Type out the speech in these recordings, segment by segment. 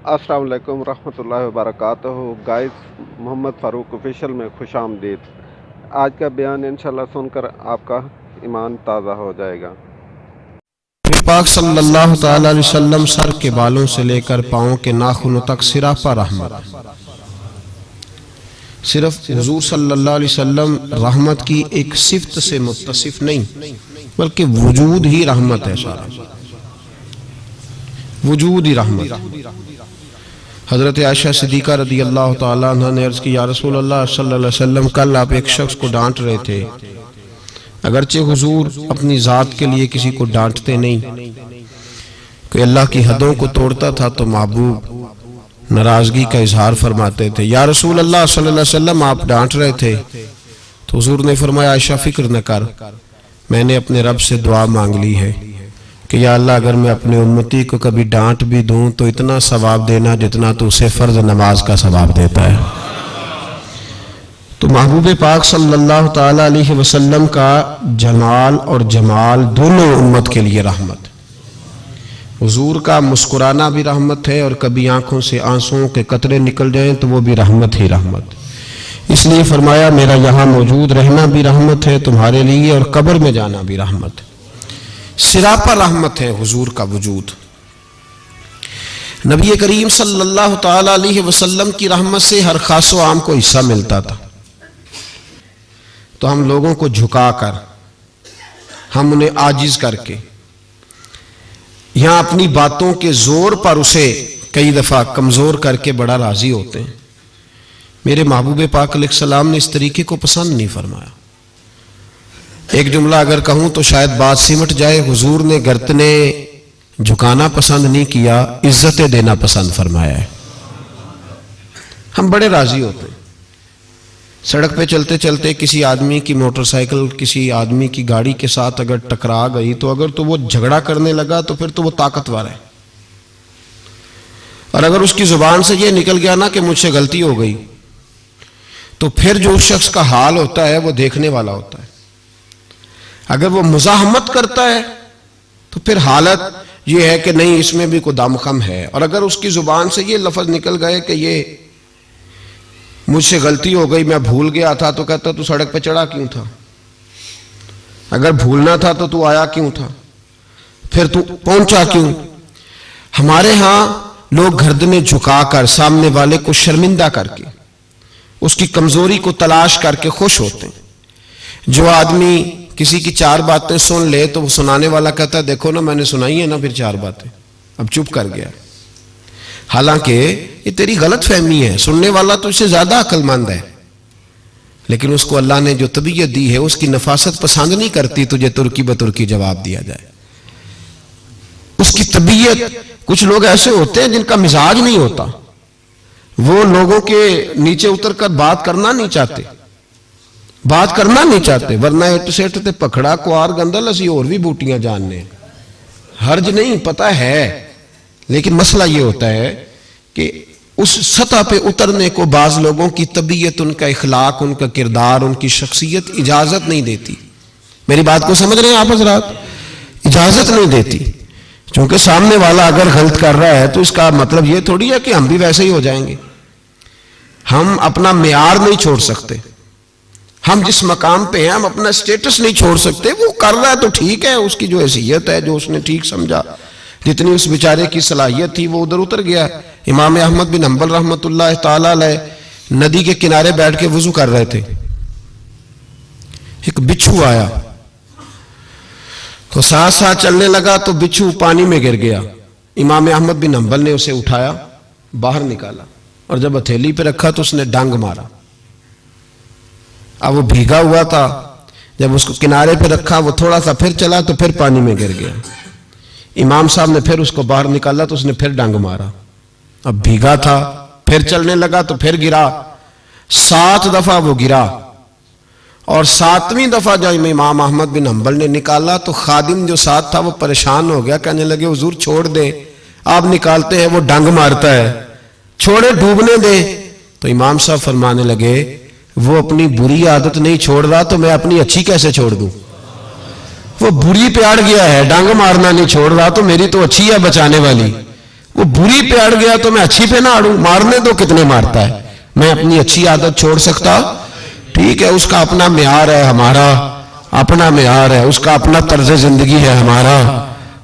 अस्सलाम वालेकुम रहमतुल्लाहि व बरकातहू। गाइस, मोहम्मद फ़ारूक ऑफिशियल में खुशामदीद। आज का बयान इंशाल्लाह सुनकर आपका ईमान ताज़ा हो जाएगा। पाक सल्लल्लाहु ताला अलैहि वसल्लम सर के बालों से लेकर पाँव के नाखूनों तक सिरापा रहमत। सिर्फ हुजूर सल्लल्लाहु अलैहि वसल्लम रहमत की एक सिफ्त से मुत्तसिफ नहीं, बल्कि वजूद ही रहमत है। सारा वजूद ही रहमत। हजरत आयशा सिद्दीका रदी अल्लाह ताला अन्हा ने अर्ज की, या रसूल अल्लाह सल्लल्लाहु अलैहि वसल्लम, कल आप एक शख्स को डांट रहे थे। अगरचे हुजूर अपनी ज़ात के लिए किसी को डांटते नहीं, कोई अल्लाह की हदों को तोड़ता था तो महबूब नाराज़गी का इजहार फरमाते थे। या रसूल अल्लाह सल्लल्लाहु अलैहि वसल्लम, आप डांट रहे थे। तो हुजूर ने फरमाया, आयशा फिक्र न कर, मैंने अपने रब से दुआ मांग ली है कि या अल्लाह, अगर मैं अपने उम्मती को कभी डांट भी दूं तो इतना सवाब देना जितना तो उसे फ़र्ज नमाज का सवाब देता है। तो महबूब पाक सल्लल्लाहु ताला अलैहि वसल्लम का जमाल और जमाल दोनों उम्मत के लिए रहमत। हुजूर का मुस्कुराना भी रहमत है, और कभी आंखों से आंसुओं के कतरे निकल जाएं तो वो भी रहमत ही रहमत। इसलिए फरमाया, मेरा यहाँ मौजूद रहना भी रहमत है तुम्हारे लिए, और कब्र में जाना भी रहमत है। सिरापा रहमत है हुजूर का वजूद। नबी करीम सल्लल्लाहु ताला अलैहि वसल्लम की रहमत से हर खासो आम को हिस्सा मिलता था। तो हम लोगों को झुकाकर, हम उन्हें आजिज करके, यहां अपनी बातों के जोर पर उसे कई दफा कमजोर करके बड़ा राजी होते हैं। मेरे महबूब पाक अलैहिस्सलाम ने इस तरीके को पसंद नहीं फरमाया। एक जुमला अगर कहूं तो शायद बात सिमट जाए। हुजूर ने गर्दने झुकाना पसंद नहीं किया, इज्जतें देना पसंद फरमाया है। हम बड़े राजी होते हैं। सड़क पे चलते चलते किसी आदमी की मोटरसाइकिल किसी आदमी की गाड़ी के साथ अगर टकरा गई, तो अगर तो वो झगड़ा करने लगा तो फिर तो वो ताकतवर है, और अगर उसकी जुबान से ये निकल गया ना कि मुझसे गलती हो गई, तो फिर जो उस शख्स का हाल होता है वो देखने वाला होता है। अगर वो मुजाहमत करता है तो फिर हालत ये है कि नहीं, इसमें भी कोई दमखम है। और अगर उसकी जुबान से ये लफ्ज निकल गए कि ये मुझसे गलती हो गई, मैं भूल गया था, तो कहता तू सड़क पे चढ़ा क्यों था? अगर भूलना था तो तू आया क्यों था? फिर तू पहुंचा क्यों? हमारे यहां लोग गर्दनें झुकाकर, सामने वाले को शर्मिंदा करके, उसकी कमजोरी को तलाश करके खुश होते हैं। जो आदमी किसी की चार बातें सुन ले तो वो सुनाने वाला कहता है, देखो ना मैंने सुनाई है ना फिर चार बातें, अब चुप कर गया। हालांकि ये तेरी गलत फहमी है, सुनने वाला तो इससे ज्यादा अक्लमंद है, लेकिन उसको अल्लाह ने जो तबीयत दी है उसकी नफासत पसंद नहीं करती तुझे तुर्की बतुर्की जवाब दिया जाए। उसकी तबीयत, कुछ लोग ऐसे होते हैं जिनका मिजाज नहीं होता, वो लोगों के नीचे उतरकर बात करना नहीं चाहते, वरना इट सेठ ते पखड़ा कुआर गंदल असी और भी बूटियां जानने, हर्ज नहीं, पता है। लेकिन मसला ये होता है कि उस सतह पे उतरने को बाज लोगों की तबीयत, उनका इखलाक, उनका किरदार, उनकी शख्सियत इजाजत नहीं देती। मेरी बात को समझ रहे हैं आप हजरात? इजाजत नहीं देती, क्योंकि सामने वाला अगर गलत कर रहा है तो इसका मतलब ये थोड़ी है कि हम भी वैसे ही हो जाएंगे। हम अपना मेयार नहीं छोड़ सकते, हम जिस मकाम पे हैं हम अपना स्टेटस नहीं छोड़ सकते। वो कर रहा है तो ठीक है, उसकी जो हैसियत है, जो उसने ठीक समझा, जितनी उस बेचारे की सलाहियत थी वो उधर उतर गया। इमाम अहमद बिन हंबल रहमतुल्लाह ताला अलैह नदी के किनारे बैठ के वुजू कर रहे थे। एक बिच्छू आया तो साथ साथ चलने लगा तो बिच्छू पानी में गिर गया। इमाम अहमद बिन हंबल ने उसे उठाया, बाहर निकाला, और जब हथेली पे रखा तो उसने डंग मारा। अब वो भीगा हुआ था, जब उसको किनारे पे रखा वो थोड़ा सा फिर चला तो फिर पानी में गिर गया। इमाम साहब ने फिर उसको बाहर निकाला तो उसने फिर डंग मारा। अब भीगा था, फिर चलने लगा तो फिर गिरा। 7 दफा वो गिरा, और 7वीं दफा जब इमाम अहमद बिन हंबल ने निकाला तो खादिम जो साथ था वो परेशान हो गया, कहने लगे हुजूर छोड़ दे, आप निकालते हैं वो डंग मारता है, छोड़े, डूबने दे। तो इमाम साहब फरमाने लगे, वो अपनी बुरी आदत नहीं छोड़ रहा तो मैं अपनी अच्छी कैसे छोड़ दूं? वो बुरी पे अड़ गया है, डंग मारना नहीं छोड़ रहा, तो मेरी तो अच्छी है बचाने वाली, वो बुरी पे अड़ गया तो मैं अच्छी पे ना अड़ूं, मारने दो, कितने मारता है, मैं अपनी अच्छी आदत छोड़ सकता? ठीक है, उसका अपना म्यार है, हमारा अपना म्यार है, उसका अपना तर्ज जिंदगी है, हमारा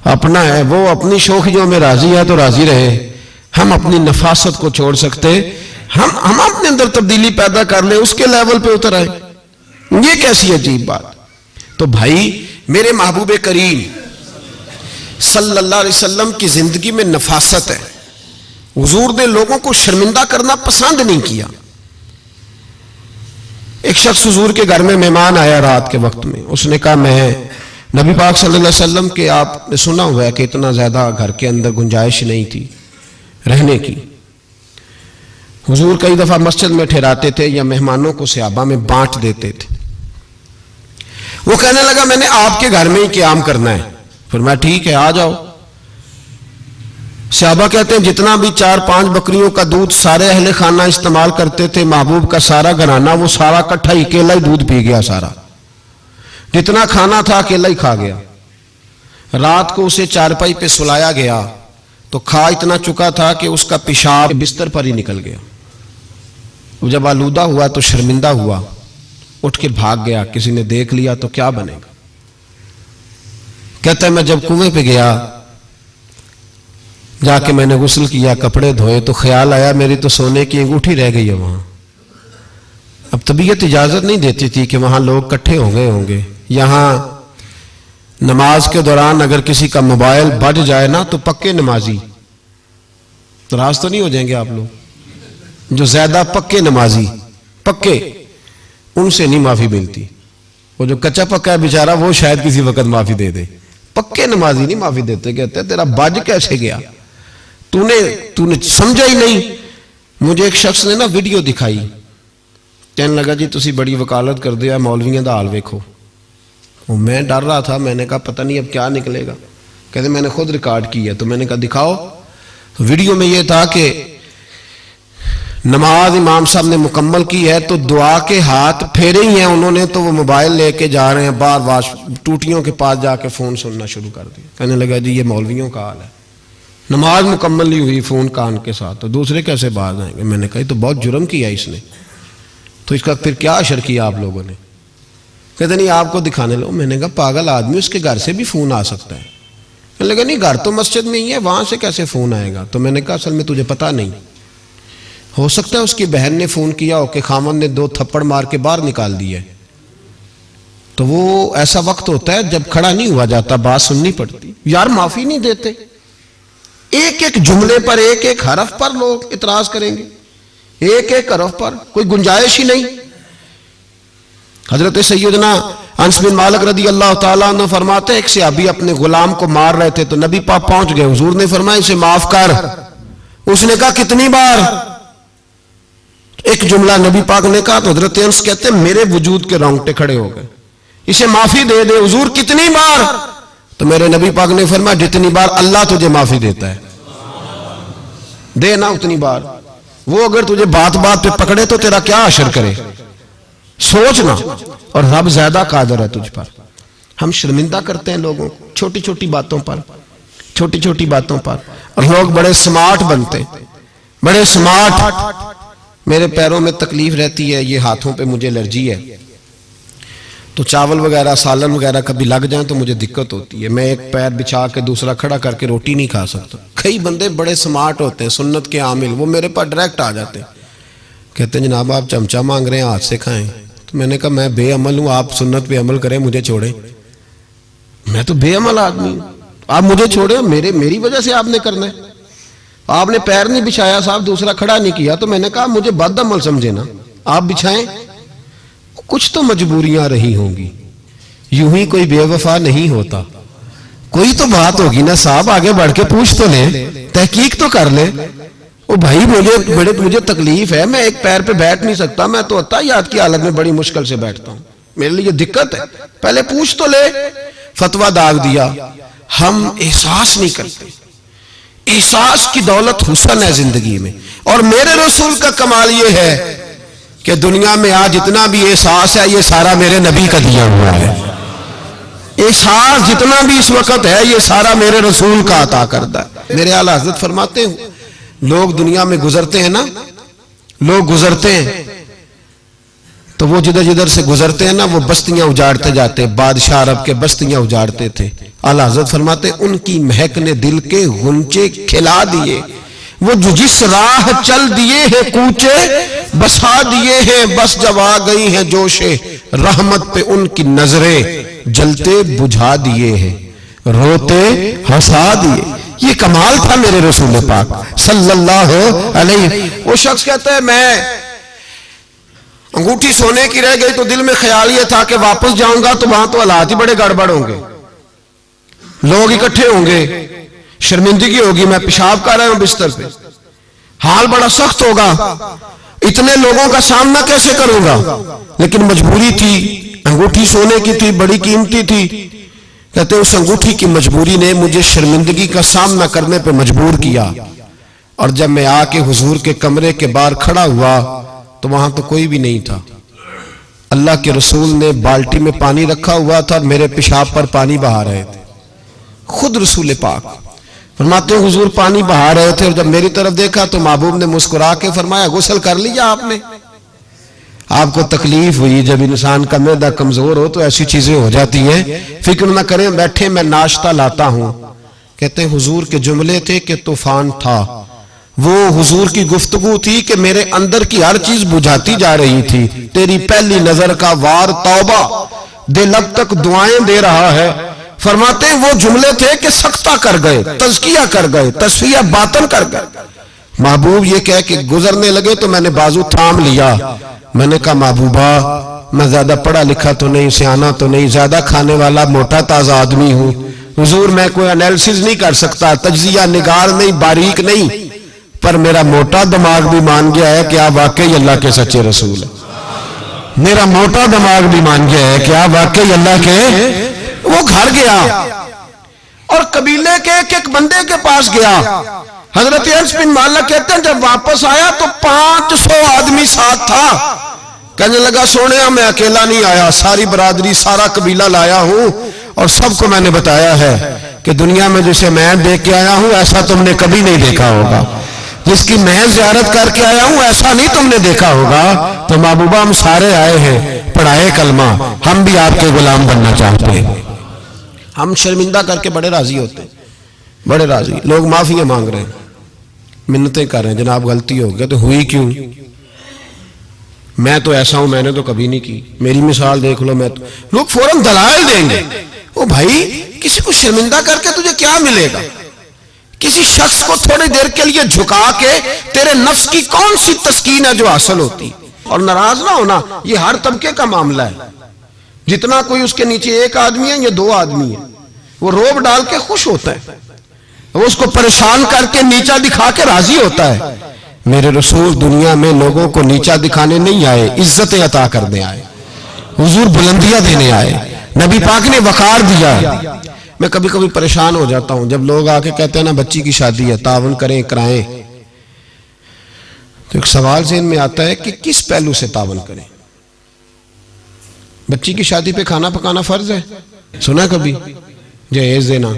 अपना है, वो अपनी शौखियों में राजी है तो राजी रहे, हम अपनी नफासत को छोड़ सकते, हम अपने अंदर तब्दीली पैदा कर ले, उसके लेवल पे उतर आए। ये कैसी अजीब बात। तो भाई मेरे महबूब करीम सल्लल्लाहु अलैहि वसल्लम की जिंदगी में नफासत है। हुजूर ने लोगों को शर्मिंदा करना पसंद नहीं किया। एक शख्स हुजूर के घर में मेहमान आया रात के वक्त में, उसने कहा मैं नबी पाक सल्लल्लाहु अलैहि वसल्लम के, आपने सुना हुआ है कि इतना ज्यादा घर के अंदर गुंजाइश नहीं थी रहने की। हुजूर कई दफा मस्जिद में ठहराते थे या मेहमानों को सहाबा में बांट देते थे। वो कहने लगा मैंने आपके घर में ही क़याम करना है। फिर मैं ठीक है आ जाओ। सहाबा कहते हैं जितना भी 4-5 बकरियों का दूध सारे अहले खाना इस्तेमाल करते थे, महबूब का सारा घराना वो सारा इकट्ठा ही अकेला ही दूध पी गया, सारा जितना खाना था अकेला ही खा गया। रात को उसे चारपाई पे सुलाया गया तो खा इतना चुका था कि उसका पेशाब बिस्तर पर ही निकल गया। वो जब आलूदा हुआ तो शर्मिंदा हुआ, उठ के भाग गया। किसी ने देख लिया तो क्या बनेगा। कहता है मैं जब कुएं पे गया, जाके मैंने गुस्ल किया, कपड़े धोए तो ख्याल आया मेरी तो सोने की अंगूठी रह गई है वहां। अब तबीयत इजाजत नहीं देती थी कि वहां लोग इकट्ठे हो गए होंगे। यहां नमाज के दौरान अगर किसी का मोबाइल बज जाए ना तो पक्के नमाजी, नाराज तो नहीं हो जाएंगे आप लोग? जो ज्यादा पक्के नमाजी, पक्के, उनसे नहीं माफी मिलती। वो जो कच्चा पक्का है बेचारा वो शायद किसी वक्त माफी दे दे, पक्के नमाजी नहीं माफी देते। कहते तेरा बज कैसे गया, तूने समझा ही नहीं। मुझे एक शख्स ने ना वीडियो दिखाई, कहने लगा जी तुसी बड़ी वकालत कर दिया मौलवियों का हाल वेखो। वो मैं डर रहा था, मैंने कहा पता नहीं अब क्या निकलेगा। कहते मैंने खुद रिकॉर्ड की है। तो मैंने कहा दिखाओ। वीडियो में यह था कि नमाज इमाम साहब ने मुकम्मल की है तो दुआ के हाथ फेरे ही हैं उन्होंने, तो वो मोबाइल लेके जा रहे हैं बार बार टूटियों के पास जाके फोन सुनना शुरू कर दिया। कहने लगा जी ये मौलवियों का हाल है, नमाज मुकम्मल नहीं हुई फोन कान के साथ, तो दूसरे कैसे बाहर आएंगे। मैंने कहा तो बहुत जुर्म किया इसने, तो इसका फिर क्या असर किया आप लोगों ने। कहते नहीं आपको दिखाने लो। मैंने कहा पागल आदमी, उसके घर से भी फोन आ सकता है। कहने लगा नहीं घर तो मस्जिद में ही है, वहां से कैसे फोन आएगा। तो मैंने कहा असल में तुझे पता नहीं, हो सकता है उसकी बहन ने फोन किया हो कि खामन ने 2 थप्पड़ मार के बाहर निकाल दिया। तो वो ऐसा वक्त होता है जब खड़ा नहीं हुआ जाता, बात सुननी पड़ती। यार माफी नहीं देते, एक एक जुमले पर, एक एक हरफ पर लोग इतराज करेंगे, एक एक हरफ पर, कोई गुंजाइश ही नहीं। हजरत सैयदना अनस बिन मालिक रदी अल्लाह ताला अन्हु फरमाते हैं एक सहाबी अपने गुलाम को मार रहे थे तो नबी पाक पहुंच गए। हुजूर ने फरमाया इसे माफ कर। उसने कहा कितनी बार। एक जुमला नबी पाक ने कहा तो हजरत अनस कहते हैं मेरे वजूद के रोंगटे खड़े हो गए। इसे माफी दे दे हुजूर, कितनी बार। तो मेरे नबी पाक ने फरमाया जितनी बार अल्लाह तुझे माफी देता है दे ना उतनी बार। वो अगर तुझे बात बात पे पकड़े तो तेरा क्या असर करे, सोचना। और रब ज्यादा कादर है तुझ पर। हम शर्मिंदा करते हैं लोगों को छोटी छोटी बातों पर, छोटी छोटी बातों पर, और लोग बड़े स्मार्ट बनते, बड़े स्मार्ट। मेरे पैरों में तकलीफ रहती है, ये हाथों पे मुझे एलर्जी है, तो चावल वगैरह सालन वगैरह कभी लग जाए तो मुझे दिक्कत होती है। मैं एक पैर बिछा के दूसरा खड़ा करके रोटी नहीं खा सकता। कई बंदे बड़े स्मार्ट होते हैं, सुन्नत के आमिल, वो मेरे पास डायरेक्ट आ जाते हैं, कहते हैं जनाब आप चमचा मांग रहे हैं, हाथ से खाएं। तो मैंने कहा मैं बेअमल हूं, आप सुन्नत पे अमल करें, मुझे छोड़े। मैं तो बेअमल आदमी हूं, आप मुझे छोड़े, मेरी वजह से आपने करना है। आपने पैर नहीं बिछाया साहब, दूसरा खड़ा नहीं किया, तो मैंने कहा मुझे बदअमल समझे ना, आप बिछाएं। कुछ तो मजबूरियां रही होंगी, यूं ही कोई बेवफा नहीं होता, कोई तो बात होगी ना साहब, आगे बढ़ के पूछ तो ले, तहकीक तो कर ले। ओ भाई मुझे तकलीफ है, मैं एक पैर पे बैठ नहीं सकता, मैं तो अत्ताहियात की हालत में बड़ी मुश्किल से बैठता हूं, मेरे लिए दिक्कत है, पहले पूछ तो ले। फतवा दाग दिया। हम एहसास नहीं करते, एहसास की दौलत हुस्न है जिंदगी में। और मेरे रसूल का कमाल ये है कि दुनिया में आज जितना भी एहसास है ये सारा मेरे नबी का दिया हुआ है। एहसास जितना भी इस वक्त है ये सारा मेरे रसूल का अता करदा है। मेरे आला हजरत फरमाते हैं लोग दुनिया में गुजरते हैं ना, लोग गुजरते हैं तो वो जिधर जिधर से गुजरते हैं ना वो बस्तियां उजाड़ते जाते। बादशाह अरब के बस्तियां उजाड़ते थे। आला हजरत फरमाते उनकी महक ने दिल के गुंचे खिला दिए। वो जो जिस राह चल दिए हैं कूचे बसा दिए हैं, बस जब आ गई हैं जोशे रहमत पे उनकी नजरें जलते बुझा दिए हैं, रोते हंसा दिए। ये कमाल था मेरे रसूल पाक सल्लल्लाहु अलैहि। वो शख्स कहता है मैं अंगूठी सोने की रह गई तो दिल में ख्याल ये था कि वापस जाऊंगा तो वहां तो हालात ही बड़े गड़बड़ होंगे, लोग इकट्ठे होंगे, शर्मिंदगी होगी, मैं पेशाब कर रहा हूं बिस्तर पे, हाल बड़ा सख्त होगा, इतने लोगों का सामना कैसे करूंगा। लेकिन मजबूरी थी, अंगूठी सोने की थी, बड़ी कीमती थी। कहते उस अंगूठी की मजबूरी ने मुझे शर्मिंदगी का सामना करने पे मजबूर किया। और जब मैं आके हुजूर के कमरे के बाहर खड़ा हुआ तो वहां तो कोई भी नहीं था। अल्लाह के रसूल ने बाल्टी में पानी रखा हुआ था और मेरे पेशाब पर पानी बहा रहे थे। खुद रसूल पाक फरमाते हुजूर पानी बहा रहे थे और जब मेरी तरफ देखा तो महबूब ने मुस्कुरा के फरमाया गुस्ल कर लिया आपने। आपको तकलीफ हुई, जब इंसान का मैदा कमजोर हो तो ऐसी चीजें हो जाती हैं, फिक्र ना करें, बैठे मैं नाश्ता लाता हूं। कहते हैं हुजूर के जुमले थे कि तूफान था, वो हुजूर की गुफ्तगू थी कि मेरे अंदर की हर चीज बुझाती जा रही थी। तेरी पहली नजर का वार तौबा दिल अब तक दुआएं दे रहा है। फरमाते वो जुमले थे कि सख्ता कर गए, तज़किया कर गए, तस्फिया बातन कर गए। महबूब ये कह के गुजरने लगे तो मैंने बाजू थाम लिया। मैंने कहा महबूबा मैं ज्यादा पढ़ा लिखा तो नहीं, सियाना तो नहीं, ज्यादा खाने वाला मोटा ताजा आदमी हूं। हुजूर मैं कोई एनालिसिस नहीं कर सकता, तज्जिया निगार नहीं, बारीक नहीं, पर मेरा मोटा दिमाग भी मान गया है कि आप वाकई अल्लाह के सच्चे रसूल है। मेरा मोटा दिमाग भी मान गया है कि आप वाकई अल्लाह के। वो घर गया और कबीले के एक बंदे के पास गया। हजरत अनस बिन मालिक कहते हैं जब वापस आया तो 500 आदमी साथ था। कहने लगा सोने मैं अकेला नहीं आया, सारी बरादरी सारा कबीला लाया हूं और सबको मैंने बताया है कि दुनिया में जिसे मैं देख के आया हूं ऐसा तुमने कभी नहीं देखा होगा, जिसकी मैं ज़ियारत करके आया हूं ऐसा नहीं तुमने देखा होगा। तो महबूबा हम सारे आए हैं, पढ़ाए कलमा, हम भी आपके गुलाम बनना चाहते हैं। हम शर्मिंदा करके बड़े राजी होते हैं, बड़े राजी। लोग माफियां मांग रहे हैं, मिन्नतें कर रहे हैं, जनाब गलती हो गई तो हुई क्यों, मैं तो ऐसा हूं, मैंने तो कभी नहीं की, मेरी मिसाल देख लो। मैं तो लोग फौरन दलाल देंगे। ओ भाई किसी को शर्मिंदा करके तुझे क्या मिलेगा? किसी शख्स को थोड़ी देर के लिए झुका के तेरे नफ्स की कौन सी तस्कीन है जो हासिल होती। और नाराज ना होना, ये हर तबके का मामला है। जितना कोई उसके नीचे एक आदमी है या 2 आदमी है, वो रोब डाल के खुश होता है, वो उसको परेशान करके नीचा दिखा के राजी होता है। मेरे रसूल दुनिया में लोगों को नीचा दिखाने नहीं आए, इज्जतें अता करने आए, हुजूर बुलंदियां देने आए, नबी पाक ने वकार दिया। मैं कभी कभी परेशान हो जाता हूं जब लोग आके कहते हैं ना बच्ची की शादी है, तावन करें कराएं, तो एक सवाल ज़हन में आता है कि किस पहलू से तावन करें। बच्ची की शादी पे खाना पकाना फर्ज है, सुना कभी? जहेज देना,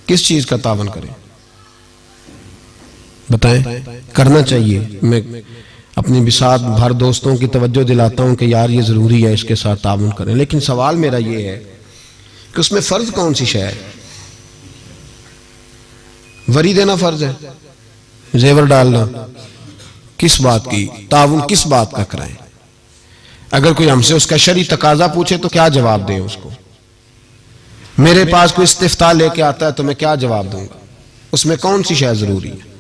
किस चीज का तावन करें बताएं? करना चाहिए। मैं अपने भी साथ भर दोस्तों की तवज्जो दिलाता हूं कि यार ये जरूरी है, इसके साथ तावन करें। लेकिन सवाल मेरा ये है कि उसमें फर्ज कौन सी शय है? वरी देना फर्ज है, जेवर डालना किस बात की, ताउन किस बात का कराएं? अगर कोई हमसे उसका शरई तकाजा पूछे तो क्या जवाब दें उसको? मेरे पास कोई इस्तिफ्ता लेके आता है तो मैं क्या जवाब दूंगा? उसमें कौन सी शय जरूरी है?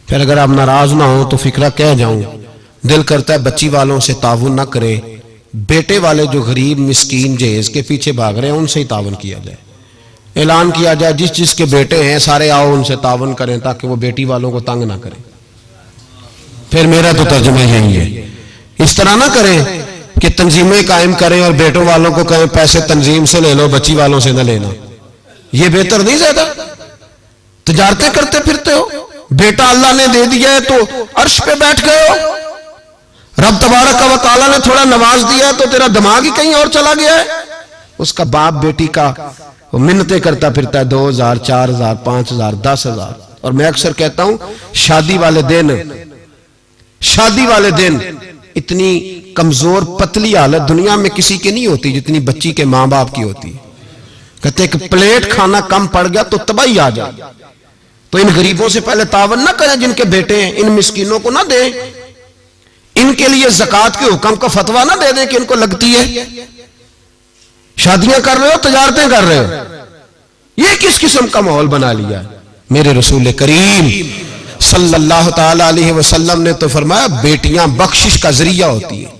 फिर अगर आप नाराज ना हो तो फिक्रा कह जाऊं, दिल करता है बच्ची वालों से ताउन ना करें, बेटे वाले जो गरीब मिस्कीन जहेज के पीछे भाग रहे हैं उनसे ही तावन किया जाए। ऐलान किया जाए जिस जिसके बेटे हैं सारे आओ उनसे तावन करें ताकि वो बेटी वालों को तंग ना करें। फिर मेरा तो तर्जुमा यही है। इस तरह ना करें कि तंजीमें कायम करें और बेटों वालों को कहें पैसे तंजीम से ले लो, बच्ची वालों से न लेना। ये बेहतर नहीं? ज्यादा तजारतें करते फिरते हो, बेटा अल्लाह ने दे दिया है तो अर्श पे बैठ गए हो, रब तबारक व तआला ने थोड़ा नवाज दिया है तो तेरा दिमाग ही कहीं और चला गया है। उसका बाप बेटी का वो मिन्नतें करता फिरता है, 2000, 4000, 5000, 10,000। और मैं अक्सर कहता हूं शादी वाले दिन इतनी कमजोर पतली हालत दुनिया में किसी की नहीं होती जितनी बच्ची के मां बाप की होती है। कहते एक प्लेट खाना कम पड़ गया तो तबाही आ जाए। तो इन गरीबों से पहले तावन ना करें जिनके बेटे हैं, इन मिस्कीनों को ना दें, इनके लिए ज़कात के हुक्म का फतवा ना दे दें कि इनको लगती है। शादियां कर रहे हो, तजारतें कर रहे हो, ये किस किस्म का माहौल बना लिया। मेरे रसूल करीम सल्लल्लाहु ताला अलैहि वसल्लम ने तो फरमाया बेटियां बख्शिश का जरिया होती है,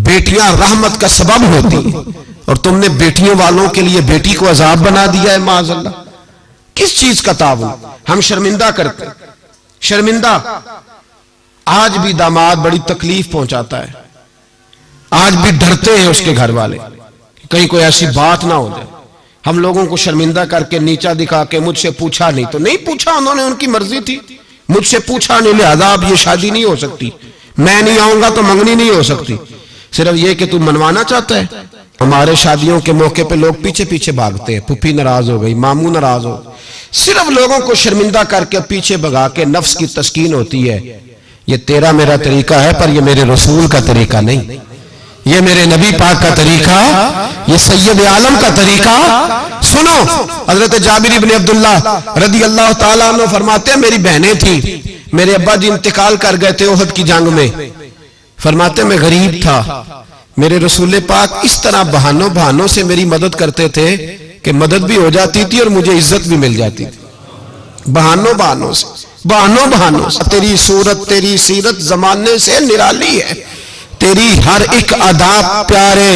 बेटियां रहमत का सबब होती है, और तुमने बेटियों वालों के लिए बेटी को अजाब बना दिया है। माज़अल्लाह, किस चीज का तावन हम शर्मिंदा करते, शर्मिंदा। आज भी दामाद बड़ी तकलीफ पहुंचाता है, आज भी डरते हैं उसके घर वाले कहीं कोई ऐसी बात ना हो जाए। हम लोगों को शर्मिंदा करके नीचा दिखा के मुझसे पूछा नहीं तो नहीं पूछा, उन्होंने उनकी मर्जी थी, मुझसे पूछा नहीं लिहाजा अब ये शादी नहीं हो सकती, मैं नहीं आऊंगा तो मंगनी नहीं हो सकती। सिर्फ ये कि तू मनवाना चाहता है। हमारे शादियों के मौके पे लोग पीछे पीछे भागते हैं, फूफी नाराज हो गई, मामू नाराज हो, सिर्फ लोगों को शर्मिंदा करके पीछे भगा के नफ्स की तस्कीन होती है। ये तेरा मेरा तरीका है, पर ये मेरे रसूल का तरीका नहीं, ये मेरे नबी पाक का तरीका, ये सैयद आलम का तरीका। सुनो, हजरत जाबिर इब्न अब्दुल्लाह रदी अल्लाह ताला अन्हु फरमाते हैं मेरी बहनें थी, मेरे अब्बा जी इंतकाल कर गए थे ओहद की जंग में। फरमाते मैं गरीब था, मेरे रसूल पाक इस तरह बहानों से मेरी मदद करते थे कि मदद भी हो जाती थी और मुझे इज्जत भी मिल जाती थी। बहानों से। तेरी सूरत तेरी सीरत जमाने से निराली है, तेरी हर एक अदा प्यारे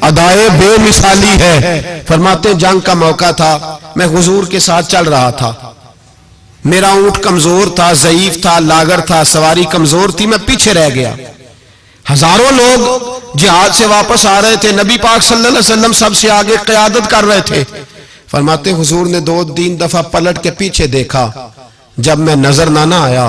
अदाए बेमिसाली है। फरमाते जंग का मौका था, मैं हुजूर के साथ चल रहा था, मेरा ऊंट कमजोर था, ज़ईफ था, लागर था, सवारी कमजोर थी, मैं पीछे रह गया। हजारों लोग जिहाद से वापस आ रहे थे, नबी पाक सल्लल्लाहु अलैहि वसल्लम सबसे आगे क़यादत कर रहे थे। फरमाते हुजूर ने 2-3 दफा पलट के पीछे देखा, जब मैं नजर ना आया,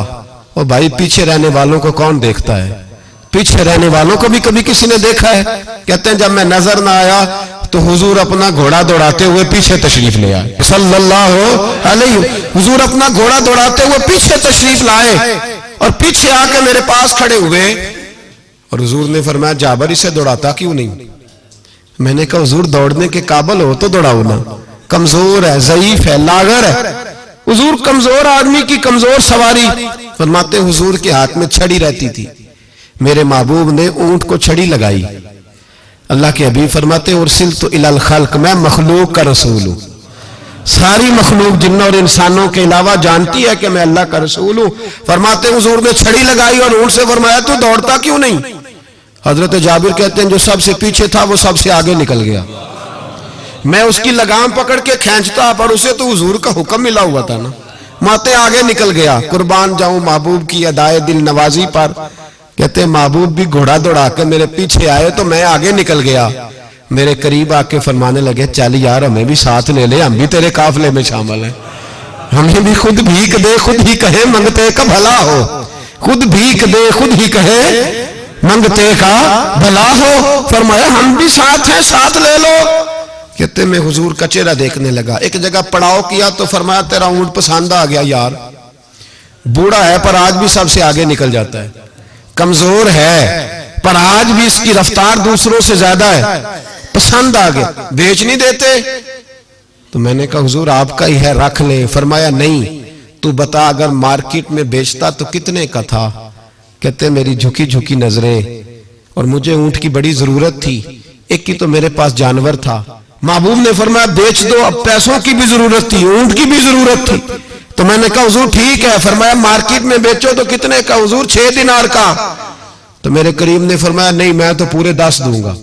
ओ भाई पीछे रहने वालों को कौन देखता है, पीछे रहने वालों को भी कभी किसी ने देखा है। कहते हैं जब मैं नजर ना आया तो हुजूर अपना घोड़ा दौड़ाते हुए पीछे तशरीफ ले आए सल्लल्लाहु अलैहि। हुजूर अपना घोड़ा दौड़ाते हुए पीछे तशरीफ लाए और पीछे आके मेरे पास खड़े हुए, और हुजूर ने फरमाया जाबर इसे दौड़ाता क्यों नहीं। मैंने कहा हुजूर दौड़ने के काबिल हो तो दौड़ाओ ना, कमजोर है, ज़ईफ है, लागर है। हुजूर कमजोर आदमी की कमजोर सवारी। फरमाते हुजूर के हाथ में छड़ी रहती थी, मेरे महबूब ने ऊंट को छड़ी लगाई। अल्लाह के हबीब फरमाते उरसिल तो इलल खल्क, मैं मखलूक का रसूल हूं, सारी मखलूक जिन्नों और इंसानों के अलावा जानती है कि मैं अल्लाह का रसूल हूं। फरमाते हुजूर ने छड़ी लगाई और ऊंट से फरमाया तू दौड़ता क्यों नहीं। हजरत जाबिर कहते हैं जो सबसे पीछे था वो सबसे आगे निकल गया, मैं उसकी लगाम पकड़ के खींचता, पर उसे तो हुजूर का हुक्म मिला हुआ था ना, माते आगे निकल गया। कुर्बान जाऊं महबूब की अदाए दिल नवाजी पर। कहते महबूब भी घोड़ा दौड़ा के मेरे पीछे आए तो मैं आगे निकल गया। मेरे करीब आके फरमाने लगे चल यार हमें भी साथ ले ले, हम भी तेरे काफले में शामिल हैं, हमें भी खुद भीख दे खुद ही कहे मंगते का भला हो, खुद भीख दे खुद ही कहे मंगते का भला हो। फरमाया हम भी साथ हैं, साथ ले लो। कहते मैं हुजूर का चेहरा देखने लगा, एक जगह पड़ाव किया तो फरमाया तेरा ऊंट पसंद आ गया यार, बूढ़ा है पर आज भी सबसे आगे निकल जाता है, कमजोर है पर आज भी इसकी रफ्तार दूसरों से ज्यादा है, पसंद आ गया, बेच नहीं देते। तो मैंने कहा हुजूर आपका ही है रख ले। फरमाया नहीं तू बता अगर मार्केट में बेचता तो कितने का था। कहते मेरी झुकी झुकी नजरें और मुझे ऊंट की बड़ी जरूरत थी, एक की तो मेरे पास जानवर था। महबूब ने फरमाया बेच दो, अब पैसों की भी जरूरत थी, ऊंट की भी जरूरत थी। तो मैंने कहा हुजूर ठीक है। फरमाया मार्केट में बेचो तो कितने का। हुजूर 6 दिनार का। तो मेरे करीम ने फरमाया नहीं मैं तो पूरे 10 दूंगा,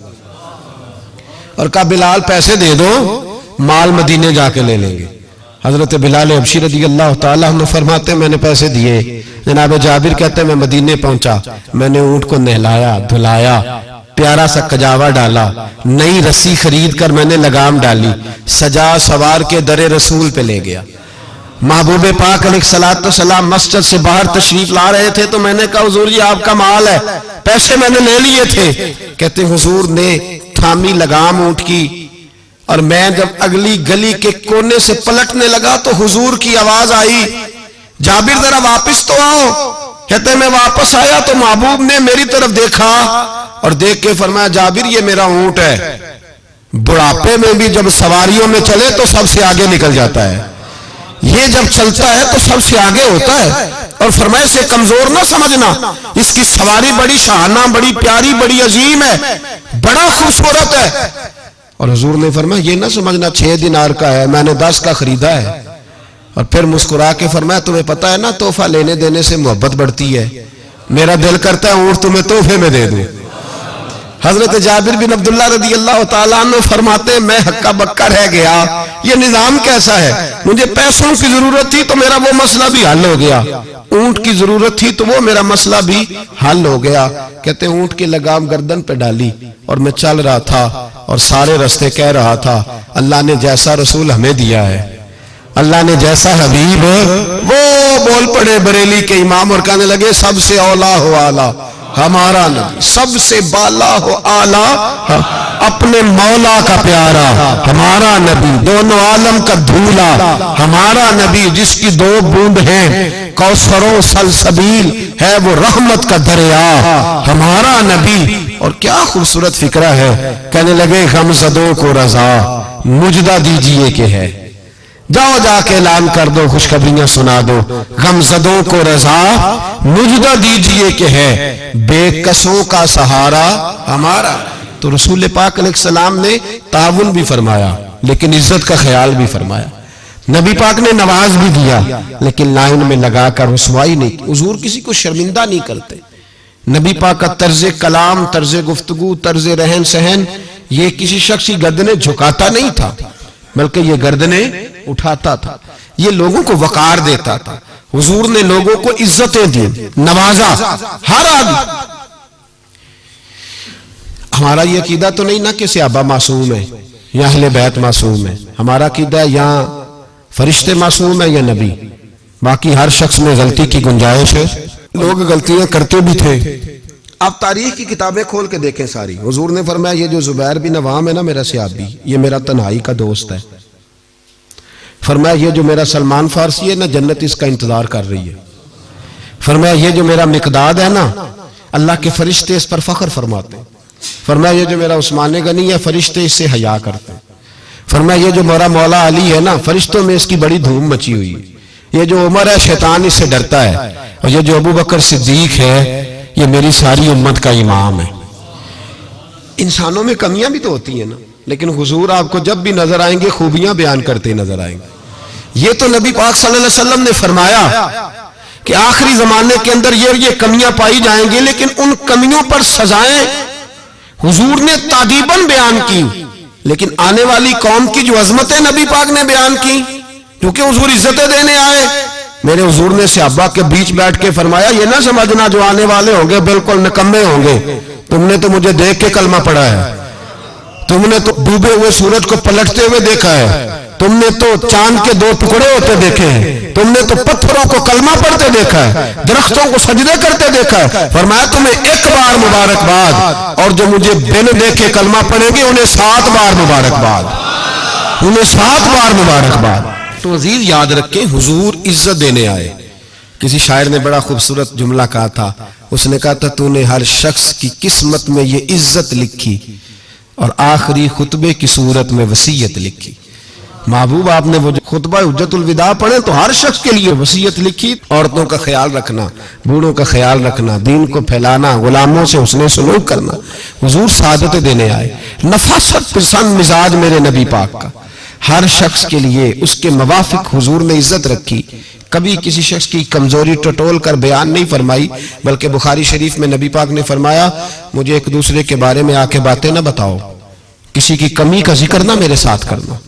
और कहा बिलाल पैसे दे दो, माल मदीने जाके ले लेंगे। हजरत बिलाल हबशी रज़ी अल्लाह ताला अन्हु फरमाते मैंने पैसे दिए। जनाब जाबिर कहते मैं मदीने पहुंचा, मैंने ऊंट को नहलाया धुलाया, प्यारा सा कजावा डाला, नई रस्सी खरीद कर मैंने लगाम डाली, सजा सवार के दरे रसूल पे ले गया। महबूब पाक अलैहिस्सलातु वस्सलाम मस्जिद से बाहर तशरीफ ला रहे थे तो मैंने कहा हुजूर ये आपका माल है, पैसे मैंने ले लिए थे। कहते हुजूर ने थामी लगाम ऊंट की, और मैं जब अगली गली के कोने से पलटने लगा तो हुजूर की आवाज आई, जाबिर जरा वापस तो आओ। कहते मैं वापस आया तो महबूब ने मेरी तरफ देखा और देख के फरमाया, जाबिर ये मेरा ऊंट है, बुढ़ापे में भी जब सवारियों में चले तो सबसे आगे निकल जाता है, ये जब चलता है तो सबसे आगे होता है। और फरमाया से कमजोर ना समझना, इसकी सवारी बड़ी शाहाना, बड़ी प्यारी, बड़ी अजीम है, बड़ा खूबसूरत है। और हुजूर ने फरमाया ये ना समझना 6 दिनार का है, मैंने 10 का खरीदा है। और फिर मुस्कुरा के फरमाया तुम्हें पता है ना तोहफा लेने देने से मोहब्बत बढ़ती है, मेरा दिल करता है ऊंट तुम्हें तोहफे में दे दूं। हजरत जाबिर बिन अब्दुल्ला रदी अल्लाह तआला अन्हु फरमाते मैं हक्का बक्का रह गया, ये निजाम कैसा है, मुझे पैसों की जरूरत थी तो मेरा वो मसला भी हल हो गया, ऊंट की जरूरत थी तो वो मेरा मसला भी हल हो गया। कहते ऊंट की लगाम गर्दन पे डाली और मैं चल रहा था और सारे रास्ते कह रहा था अल्लाह ने जैसा रसूल हमें दिया है, अल्लाह ने जैसा हबीब, वो बोल पड़े बरेली के इमाम और कहने लगे सबसे औला हो आला हमारा नबी, सबसे बाला हो आला अपने मौला का प्यारा हमारा नबी, दोनों आलम का धूला हमारा नबी, जिसकी 2 बूंद हैं कौसरों सलसबील है वो रहमत का दरिया हमारा नबी। और क्या खूबसूरत फिक्रा है, कहने लगे गमज़दों को रजा मुजदा दीजिए के है, जाओ जाके ऐलान कर दो, खुशखबरियां सुना दो, गमज़दों को रजा मुजदा दीजिए कि है बेकसों का सहारा हमारा। तो रसूल पाक अलैहिस्सलाम ने ताउन भी फरमाया लेकिन इज्जत का ख्याल भी फरमाया, नबी पाक ने नवाज भी दिया लेकिन लाइन में लगाकर रुसवाई नहीं। हुजूर किसी को शर्मिंदा नहीं करते। नबी पाक का तर्ज कलाम, तर्ज गुफ्तगू, तर्ज रहन सहन ये किसी शख्स की गर्दनें झुकाता नहीं था बल्कि ये गर्दनें उठाता था, ये लोगों को वकार देता था। हुजूर ने लोगों को इज्जतें दी, नवाजा हर आदमी। हमारा ये अकीदा तो नहीं ना कि सहाबा मासूम है या अहले बैत मासूम है, हमारा अकीदा या फरिश्ते मासूम है या नबी, बाकी हर शख्स में गलती की गुंजाइश है, लोग गलतियां करते भी थे। आप तारीख की किताबें खोल के देखें सारी, हुजूर ने फरमाया ये जो जुबैर बिन अवाम है ना मेरा सहाबी, ये मेरा तन्हाई का दोस्त है। फरमाया ये जो मेरा सलमान फारसी है ना जन्नत इसका इंतजार कर रही है। फरमाया ये जो मेरा मिकदाद है ना अल्लाह के फरिश्ते इस पर फख्र फरमाते हैं। फरमाया ये जो मेरा उस्मान गनी है फरिश्ते इससे हया करते हैं। फरमाया ये जो मेरा मौला अली है ना फरिश्तों में इसकी बड़ी धूम मची हुई है। ये जो उमर है शैतान इससे डरता है, और ये जो अबू बकर सिद्दीक है ये मेरी सारी उम्मत का इमाम है। इंसानों में कमियां भी तो होती है ना, लेकिन हुजूर आपको जब भी नजर आएंगे खूबियां बयान करते नजर आएंगे। ये तो नबी पाक सल्लल्लाहु अलैहि वसल्लम ने फरमाया कि आखिरी जमाने के अंदर ये कमियां पाई जाएंगी, लेकिन उन कमियों पर सजाएं हुजूर ने तादीबन बयान की, लेकिन आने वाली कौम की जो अजमतें नबी पाक ने बयान की, क्योंकि हुजूर इज्जतें देने आए। मेरे हुजूर ने सहाबा के बीच बैठ के फरमाया ये ना समझना जो आने वाले होंगे बिल्कुल निकम्मे होंगे, तुमने तो मुझे देख के कलमा पढ़ा है, तुमने तो डूबे हुए सूरज को पलटते हुए देखा है, तुमने तो चांद के 2 टुकड़े होते देखे हैं, तुमने तो पत्थरों को कलमा पढ़ते देखा है, दरख्तों को सजदे करते देखा है। फरमाया तुम्हें एक बार मुबारकबाद, और जो मुझे बिन देखे कलमा पढ़ेंगे उन्हें 7 बार मुबारकबाद, उन्हें 7 बार मुबारकबाद। तो अजीज याद रखें हुजूर इज्जत देने आए। किसी शायर ने बड़ा खूबसूरत जुमला कहा था, उसने कहा था तूने हर शख्स की किस्मत में ये इज्जत लिखी और आखिरी खुतबे की सूरत में वसीयत लिखी। महबूब आपने वो जो खुतबा हुज्जतुल विदा पढ़े तो हर शख्स के लिए वसीयत लिखी, औरतों का ख्याल रखना, बूढ़ों का ख्याल रखना, दीन को फैलाना, गुलामों से हुस्ने सलूक करना। हुजूर सादतें देने आए। नफासत पसंद मिजाज मेरे नबी पाक का, हर शख्स के लिए उसके मवाफिक हुजूर ने इज्जत रखी। कभी किसी शख्स की कमजोरी टटोल कर बयान नहीं फरमाई, बल्कि बुखारी शरीफ में नबी पाक ने फरमाया मुझे एक दूसरे के बारे में आके बातें ना बताओ, किसी की कमी का जिक्र ना मेरे साथ करना,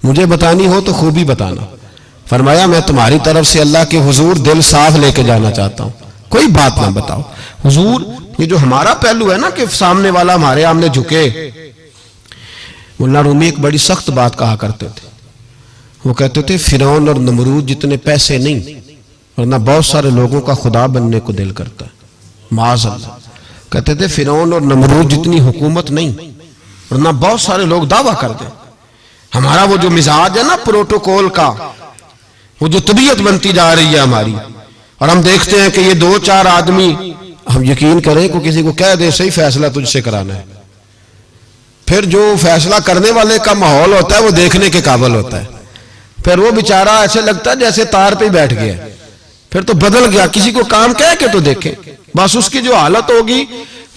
मुझे बतानी हो तो खूबी बताना। फरमाया मैं तुम्हारी तरफ से अल्लाह के हुजूर दिल साफ लेके जाना चाहता हूं, कोई बात ना बताओ। हुजूर ये जो हमारा पहलू है ना कि सामने वाला हमारे आमने झुके, मुल्ला रूमी एक बड़ी सख्त बात कहा करते थे। वो कहते थे फिरौन और नमरूद जितने पैसे नहीं, वरना बहुत सारे लोगों का खुदा बनने को दिल करता है। माज़अल्लाह कहते थे फिरौन और नमरूद जितनी हुकूमत नहीं, वरना बहुत सारे लोग दावा कर दें। हमारा वो जो मिजाज है ना प्रोटोकॉल का, वो जो तबीयत बनती जा रही है हमारी, और हम देखते हैं कि ये 2-4 आदमी, हम यकीन करें को किसी को कह दे सही फैसला तुझसे कराना है, फिर जो फैसला करने वाले का माहौल होता है वो देखने के काबिल होता है। फिर वो बेचारा ऐसे लगता है जैसे तार पे बैठ गया, फिर तो बदल गया, किसी को काम कह के तो देखे, बस उसकी जो हालत होगी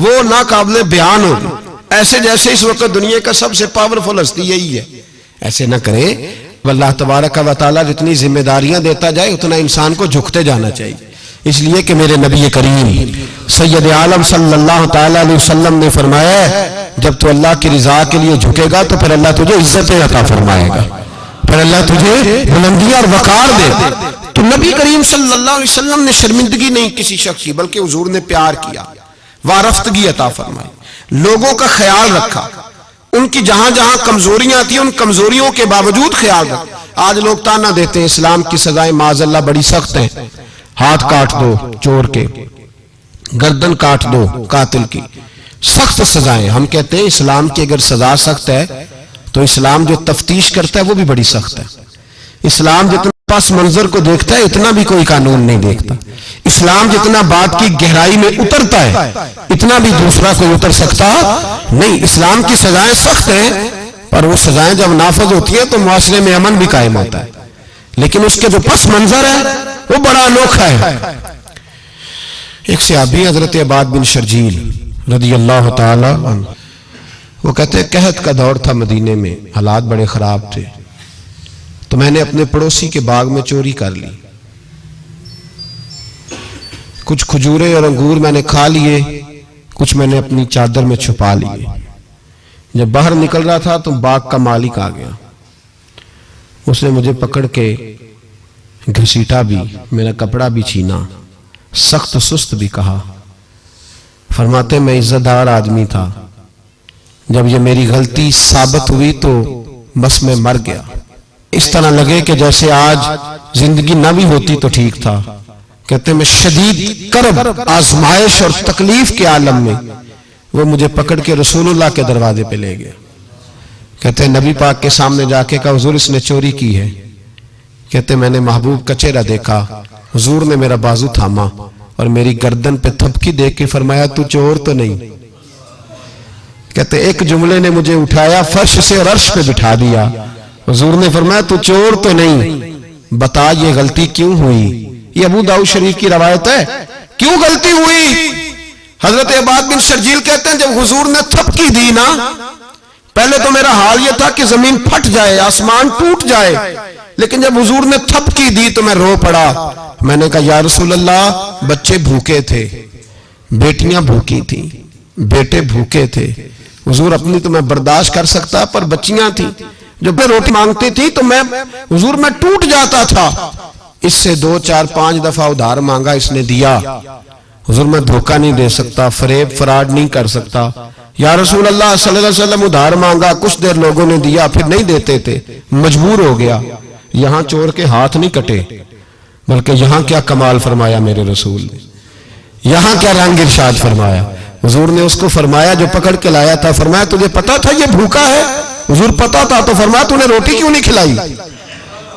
वो नाकाबिले बयान होगी, ऐसे जैसे इस वक्त दुनिया का सबसे पावरफुल हस्ती यही है। ऐसे ना करे। अल्लाह तबारक व तआला जितनी जिम्मेदारियां देता जाए उतना इंसान को झुकते जाना चाहिए। इसलिए कि मेरे नबी करीम सैयद आलम सल्लल्लाहु तआला अलैहि वसल्लम ने फरमाया, जब तू अल्लाह की रिजा के लिए झुकेगा तो फिर अल्लाह तुझे इज्जतें अता फरमाएगा, फिर अल्लाह तुझे बुलंदी और वकार दे। तो नबी करीम सल्लल्लाहु अलैहि वसल्लम ने शर्मिंदगी नहीं किसी शख्स की, बल्कि हुजूर ने प्यार किया, वारफ्तगी अता फरमाई, लोगों का ख्याल रखा, उनकी जहां जहां कमजोरियां थी उन कमजोरियों के बावजूद ख्याल रखा। आज लोग ताना देते हैं इस्लाम की सजाएं माज़अल्लाह बड़ी सख्त हैं, हाथ काट दो चोर के, गर्दन काट दो कातिल की, सख्त सजाएं। हम कहते हैं इस्लाम की अगर सजा सख्त है तो इस्लाम जो तफ्तीश करता है वो भी बड़ी सख्त है। इस्लाम जितना पस मंजर को देखता है इतना भी कोई कानून नहीं देखता। इस्लाम जितना बात की गहराई में उतरता है इतना भी दूसरा कोई उतर सकता नहीं। इस्लाम की सजाएं सख्त हैं, पर वो सजाएं जब नाफज होती है तो मुआशरे में अमन भी कायम होता है, लेकिन उसके जो पस मंजर है वो बड़ा अनोखा है। एक सहाबी हजरत अबाद बिन शर्जील रदी अल्लाह ताला अन्हु, वो कहते हैं कहत का दौर था मदीने में, हालात बड़े खराब थे, तो मैंने अपने पड़ोसी के बाग में चोरी कर ली, कुछ खजूरें और अंगूर मैंने खा लिए, कुछ मैंने अपनी चादर में छुपा लिए। जब बाहर निकल रहा था तो बाग का मालिक आ गया, उसने मुझे पकड़ के घसीटा भी, मेरा कपड़ा भी छीना, सख्त सुस्त भी कहा। फरमाते मैं इज्जतदार आदमी था, जब ये मेरी गलती साबित हुई तो बस मैं मर गया। इस तरह लगे कि जैसे आज जिंदगी ना भी होती तो ठीक था। कहते मैं शदीद करब आजमाइश और तकलीफ के आलम में वो मुझे पकड़ के रसूलुल्लाह के दरवाजे पे ले गया। कहते नबी पाक के सामने जाके कहा हुजूर इसने चोरी की है। कहते मैंने महबूब का चेहरा देखा, हुजूर ने मेरा बाजू थामा और मेरी गर्दन पे थपकी दे के फरमाया तू चोर तो नहीं। कहते एक जुमले ने मुझे उठाया फर्श से और अर्श पे बिठा दिया। हुजूर ने फरमाया तू चोर तो नहीं, बता ये गलती क्यों हुई। ये अबू दाऊद शरीफ की रवायत है। क्यों गलती हुई? हजरत अबाद बिन शर्जील कहते हैं जब हुजूर ने थपकी दी ना, पहले तो मेरा हाल यह था कि जमीन फट जाए, आसमान टूट जाए, लेकिन जब हुजूर ने थपकी दी तो मैं रो पड़ा। मैंने कहा या रसूल अल्लाह बच्चे भूखे थे, बेटियां भूखी थी, बेटे भूखे थे। हुजूर अपनी तो मैं बर्दाश्त कर सकता, पर बच्चियां थी जो मैं रोटी मांगती थी तो मैं हुजूर में टूट जाता था। इससे 2, 4, 5 दफा उधार मांगा, इसने दिया। हुजूर मैं धोखा नहीं दे सकता, फरेब फराड नहीं कर सकता। या रसूल अल्लाह सल्लल्लाहु अलैहि वसल्लम उधार मांगा, कुछ देर लोगों ने दिया, फिर नहीं देते थे, मजबूर हो गया। यहां चोर के हाथ नहीं कटे, बल्कि यहां क्या कमाल फरमाया मेरे रसूल ने, यहां क्या रंग इरशाद फरमाया। हुजूर ने उसको फरमाया जो पकड़ के लाया था, फरमाया तुझे पता था ये भूखा है? हुजूर पता था। तो फरमाया तूने रोटी क्यों नहीं खिलाई?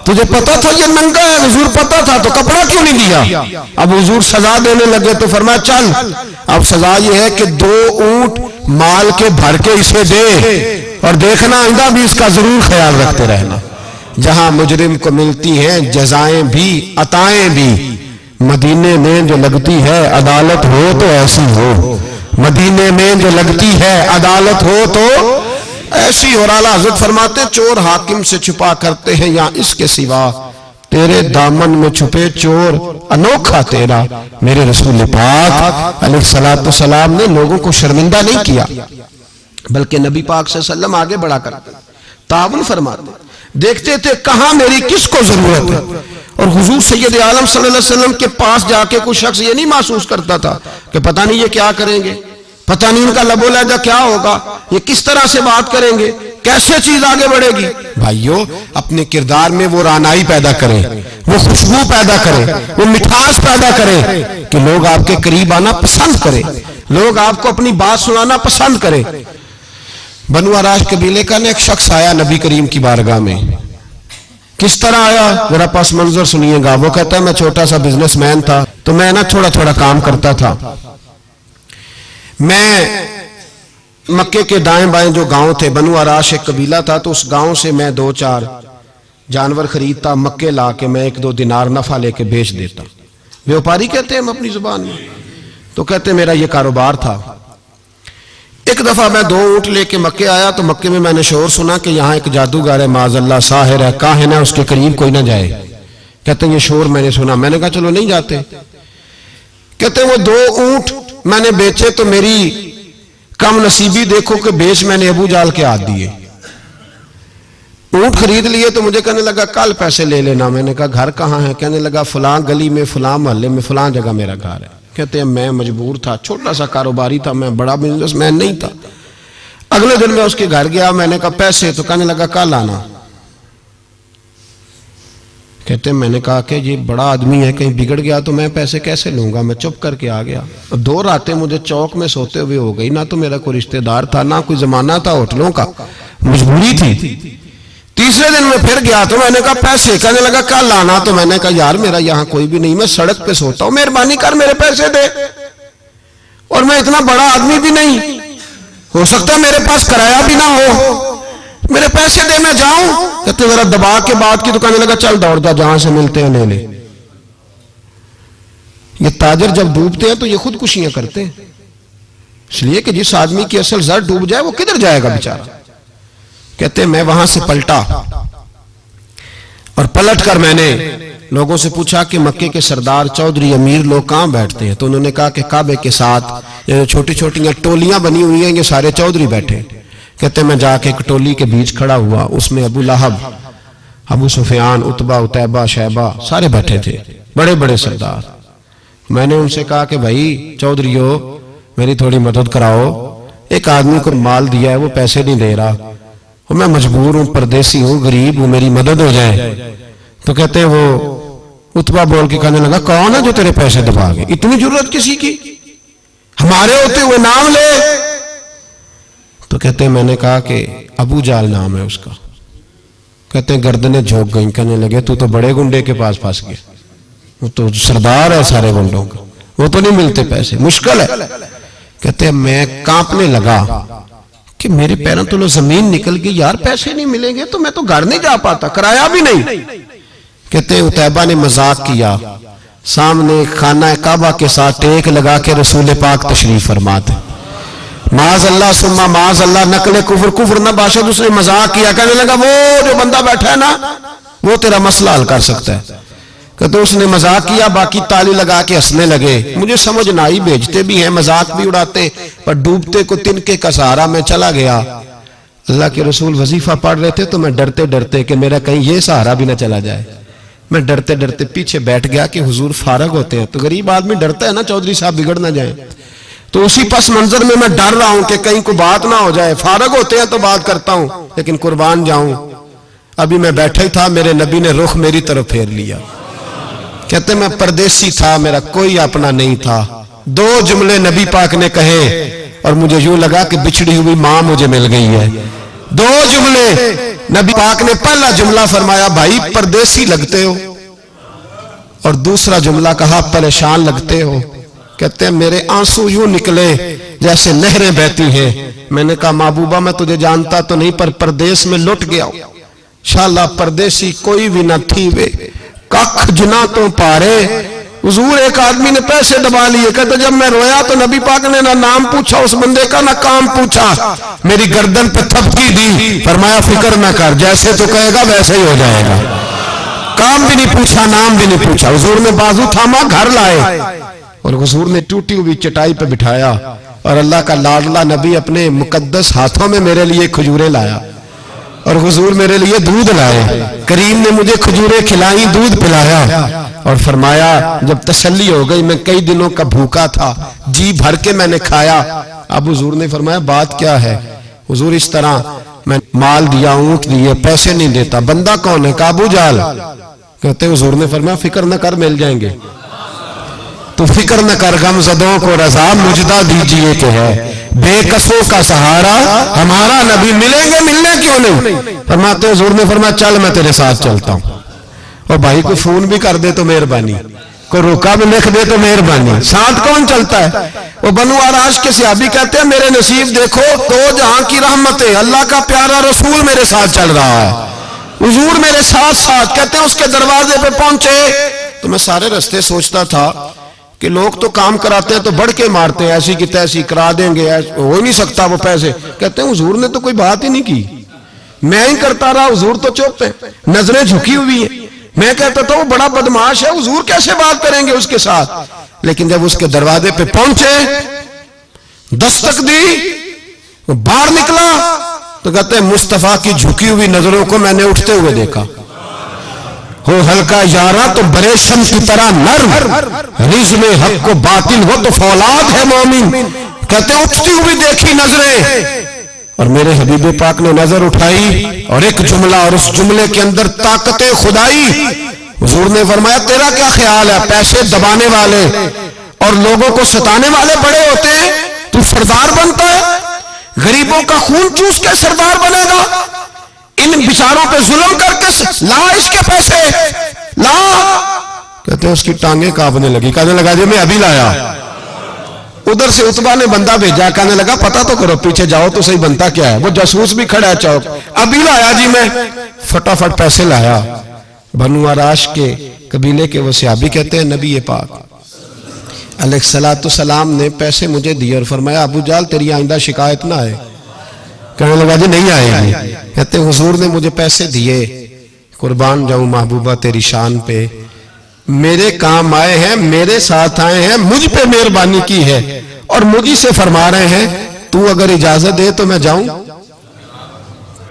तुझे पता था ये नंगा है? हुजूर पता था। तो कपड़ा क्यों नहीं दिया? अब हुजूर सजा देने लगे तो फरमाया चल अब सजा ये है कि 2 ऊंट माल के भर के इसे दे, और देखना आइंदा भी इसका जरूर ख्याल रखते रहना। जहां मुजरिम को मिलती हैं जजाएं भी अताएं भी, मदीने में जो लगती है अदालत हो तो ऐसी हो, मदीने में जो लगती है अदालत हो तो ऐसी। और आला हज़रत फरमाते चोर हाकिम से छुपा करते हैं या इसके सिवा, तेरे दामन में छुपे चोर अनोखा तेरा। मेरे रसूल पाक अलैहिस्सलातु वस्सलाम ने लोगों को शर्मिंदा नहीं किया, बल्कि नबी पाक सल्लल्लाहु अलैहि वसल्लम आगे बढ़ा करते, ताउन फरमाते, देखते थे कहां मेरी किसको जरूरत है। और हुजूर सैयद आलम सल्लल्लाहु अलैहि वसल्लम के पास जाके कोई शख्स ये नहीं महसूस करता था कि पता नहीं ये क्या करेंगे, पता नहीं इनका लबो लहजा क्या होगा, ये किस तरह से बात करेंगे, कैसे चीज आगे बढ़ेगी। भाइयों अपने किरदार में वो रानाई पैदा करें, वो खुशबू पैदा करें, वो मिठास पैदा करें कि लोग आपके करीब आना पसंद करें, लोग आपको अपनी बात सुनाना पसंद करें। बनु आराश कबीले का ना एक शख्स आया नबी करीम की बारगाह में। किस तरह आया जरा पास मंजर सुनिएगा। वो कहता है मैं छोटा सा बिजनेसमैन था, तो मैं ना थोड़ा थोड़ा काम करता था। मैं मक्के के दाएं बाएं जो गांव थे, बनु आराश एक कबीला था, तो उस गांव से मैं 2-4 जानवर खरीदता, मक्के ला के मैं 1-2 दिनार नफा लेके बेच देता। व्यापारी कहते हैं हम अपनी जुबान में। तो कहते मेरा ये कारोबार था। एक दफा मैं 2 ऊंट लेके मक्के आया, तो मक्के में मैंने शोर सुना कि यहाँ एक जादूगर है, माजल्ला साहिर है, काहिन है, उसके करीब कोई ना जाए। कहते ये शोर मैंने सुना। मैंने कहा चलो नहीं जाते। कहते वो 2 ऊंट मैंने बेचे तो मेरी कम नसीबी देखो कि बेच मैंने अबू जाल के हाथ दिए। ऊंट खरीद लिए तो मुझे कहने लगा कल पैसे ले लेना। मैंने कहा घर कहाँ है? कहने लगा फलां गली में, फलां मोहल्ले में, फलां जगह मेरा घर है। कहते हैं मैं मजबूर था, छोटा सा कारोबारी था, मैं बड़ा बिजनेसमैन नहीं था। अगले दिन मैं उसके घर गया, मैंने कहा पैसे? तो कहने लगा कल आना। कहते हैं मैंने कहा कि ये बड़ा आदमी है, कहीं बिगड़ गया तो मैं पैसे कैसे लूंगा? मैं चुप करके आ गया। 2 रातें मुझे चौक में सोते हुए हो गई। ना तो मेरा कोई रिश्तेदार था, ना कोई जमाना था होटलों का, मजबूरी थी। तीसरे दिन मैं फिर गया तो मैंने कहा पैसे? कहने लगा कल आना। तो मैंने कहा यार मेरा यहां कोई भी नहीं, मैं सड़क पे सोता हूं, मेहरबानी कर मेरे पैसे दे। और मैं इतना बड़ा आदमी भी नहीं, हो सकता मेरे पास किराया भी ना हो, मेरे पैसे दे मैं जाऊं। कहते जरा दबा के बात की। तो कहने लगा चल दौड़ जा, जहां से मिलते हैं ले ले। ये ताजर जब डूबते हैं तो ये खुदकुशियां करते हैं, इसलिए कि जिस आदमी की असल जर डूब जाए वो किधर जाएगा बेचारा। कहते मैं वहां से पलटा और पलट कर मैंने लोगों से पूछा कि मक्के के सरदार, चौधरी, अमीर लोग कहां बैठते हैं? तो उन्होंने कहा कि काबे के साथ ये छोटी छोटी टोलियां बनी हुई हैं, ये सारे चौधरी बैठे। कहते मैं जाके एक टोली के बीच खड़ा हुआ, उसमें अबू लहब, अबू सुफियान, उतबा, उतैबा, शैबा सारे बैठे थे, बड़े बड़े सरदार। मैंने उनसे कहा कि भाई चौधरियों मेरी थोड़ी मदद कराओ, एक आदमी को माल दिया है वो पैसे नहीं दे रहा, और मैं मजबूर हूं, परदेसी हूं, गरीब हूं, मेरी मदद हो जाए। तो कहते हैं वो उतबा बोल के कहने लगा कौन है जो तेरे पैसे दबा गए? इतनी जरूरत किसी की? हमारे होते हुए नाम ले। तो कहते हैं मैंने कहा कि अबू जाल नाम है उसका। कहते हैं गर्दनें झोंक गई। कहने लगे तू तो बड़े गुंडे के पास फंस गया, वो तो सरदार है सारे गुंडों का, वो तो नहीं मिलते पैसे, मुश्किल है। कहते हैं मैं कांपने लगा कि मेरे पैरों तो जमीन निकल गई, यार पैसे नहीं मिलेंगे तो मैं तो घर नहीं जा पाता, किराया भी नहीं। कहते उतैबा ने मजाक किया, सामने खाना काबा के साथ टेक लगा के रसूल पाक तशरीफ फरमाते, माज अल्लाह सुम्मा माज अल्लाह, नकले कुफर, कुफर ना बाशद। उसने मजाक किया, कहने लगा वो जो बंदा बैठा है ना वो तेरा मसला हल कर सकता है। कहते उसने मजाक किया, बाकी ताली लगा के हंसने लगे। मुझे समझ ना आई, भेजते भी हैं, मजाक भी उड़ाते, पर डूबते को तिनके का सहारा में चला गया। अल्लाह के रसूल वजीफा पढ़ रहे थे तो मैं डरते डरते कि मेरा कहीं ये सहारा भी ना चला जाए, मैं डरते डरते पीछे बैठ गया कि हुजूर फारग होते हैं। तो गरीब आदमी डरता है ना चौधरी साहब बिगड़ ना जाए, तो उसी पस मंजर में मैं डर रहा हूं कि कहीं कोई बात ना हो जाए। फारग होते हैं तो बात करता हूं, लेकिन कुर्बान जाऊं। अभी मैं बैठा ही था, मेरे नबी ने रुख मेरी तरफ फेर लिया। कहते मैं परदेसी था, मेरा कोई अपना नहीं था। 2 जुमले नबी पाक ने कहे और मुझे यूं लगा कि बिछड़ी हुई मां मुझे मिल गई है। 2 जुमले नबी पाक ने, पहला जुमला फरमाया भाई परदेसी लगते हो, और दूसरा जुमला कहा परेशान लगते हो। कहते हैं मेरे आंसू यूं निकले जैसे नहरें बहती हैं। मैंने कहा महबूबा मैं तुझे जानता तो नहीं, पर परदेश में लुट गया हूं। शाला परदेसी कोई भी न थी वे, कख जुना तो पारे। हुजूर एक आदमी ने पैसे दबा लिए। कहते जब मैं रोया तो नबी पाक ने ना नाम पूछा उस बंदे का, ना काम पूछा, मेरी गर्दन पे थपकी दी, फरमाया फिक्र ना कर, जैसे तो कहेगा वैसे ही हो जाएगा। काम भी नहीं पूछा, नाम भी नहीं पूछा। हुजूर ने बाजू थामा, घर लाए, और हुजूर ने टूटी हुई चटाई पे बिठाया, और अल्लाह का लाडला नबी अपने मुकद्दस हाथों में मेरे लिए खजूरें लाया, और हुजूर मेरे लिए दूध लाए। करीम ने मुझे खजूरें खिलाई, दूध पिलाया, और फरमाया जब तसल्ली हो गई, मैं कई दिनों का भूखा था, जी भर के मैंने खाया। अब हुजूर ने फरमाया बात क्या है? हुजूर इस तरह मैं माल दिया, ऊंट दिए, पैसे नहीं देता। बंदा कौन है? अबू जाल। कहते हुजूर ने फरमाया फिक्र न कर, मिल जाएंगे। तो फिक्र न कर, गमज़दों को रज़ा मुजदा दीजिए कि है, बेकसों का सहारा हमारा नबी, मिलेंगे, मिलने क्यों नहीं। फरमाते हुजूर ने फरमाया चल मैं तेरे साथ चलता हूं। और भाई को फोन भी कर दे तो मेहरबानी, को रुका भी लिख दे तो मेहरबानी। साथ कौन चलता है? वो बनु आराश के सहाबी कहते हैं मेरे नसीब देखो, दो जहां की रहमतें, अल्लाह का प्यारा रसूल मेरे साथ चल रहा है, हुजूर मेरे साथ साथ। कहते हैं उसके दरवाजे पे पहुंचे तो मैं सारे रास्ते सोचता था कि लोग तो काम कराते हैं तो बढ़ के मारते हैं, ऐसी की तैसी करा देंगे, हो ही नहीं सकता वो पैसे। कहते हैं हुजूर ने तो कोई बात ही नहीं की, मैं ही करता रहा, हुजूर तो चुप है, नजरें झुकी हुई है। मैं कहता था वो बड़ा बदमाश है, हुजूर कैसे बात करेंगे उसके साथ। लेकिन जब उसके दरवाजे पे पहुंचे, दस्तक दी, वो बाहर निकला तो कहते हैं मुस्तफा की झुकी हुई नजरों को मैंने उठते हुए देखा। हो हल्का यारा तो बरेशम की तरह नर्म, रिज़्म हक को बातिल हो तो फौलाद है मोमिन। कहते उठती हुई देखी नजरें, और मेरे हबीब पाक ने नजर उठाई और एक जुमला, और उस जुमले के अंदर ताकत खुदाई। हुजूर ने फरमाया तेरा क्या ख्याल है, पैसे दबाने वाले और लोगों को सताने वाले बड़े होते हैं, तू सरदार बनता है? गरीबों का खून चूस के सरदार बनेगा? इन बिचारों पे जुल्म करके ला इसके पैसे ला। कहते हैं उसकी टांगे कांपने लगी, कहने लगा जी मैं अभी लाया। उधर से उतबा ने बंदा भेजा, कहने लगा पता तो करो, पीछे जाओ तो सही बनता क्या है। वो जासूस भी खड़ा है चौक, अभी लाया जी मैं। फटाफट पैसे लाया। बनु आराश के कबीले के वो सहाबी कहते हैं नबी पाक अलैहिस्सलाम ने पैसे मुझे दिए और फरमाया अबू जाल तेरी आइंदा शिकायत ना आए। कहने लगा जी नहीं आएगी। कहते हुजूर ने मुझे पैसे दिए, कुर्बान जाऊं महबूबा तेरी शान पे, मेरे काम आए हैं, मेरे साथ आए हैं, मुझ पे मेहरबानी की है और मुझी से फरमा रहे हैं तू अगर इजाजत दे तो मैं जाऊं,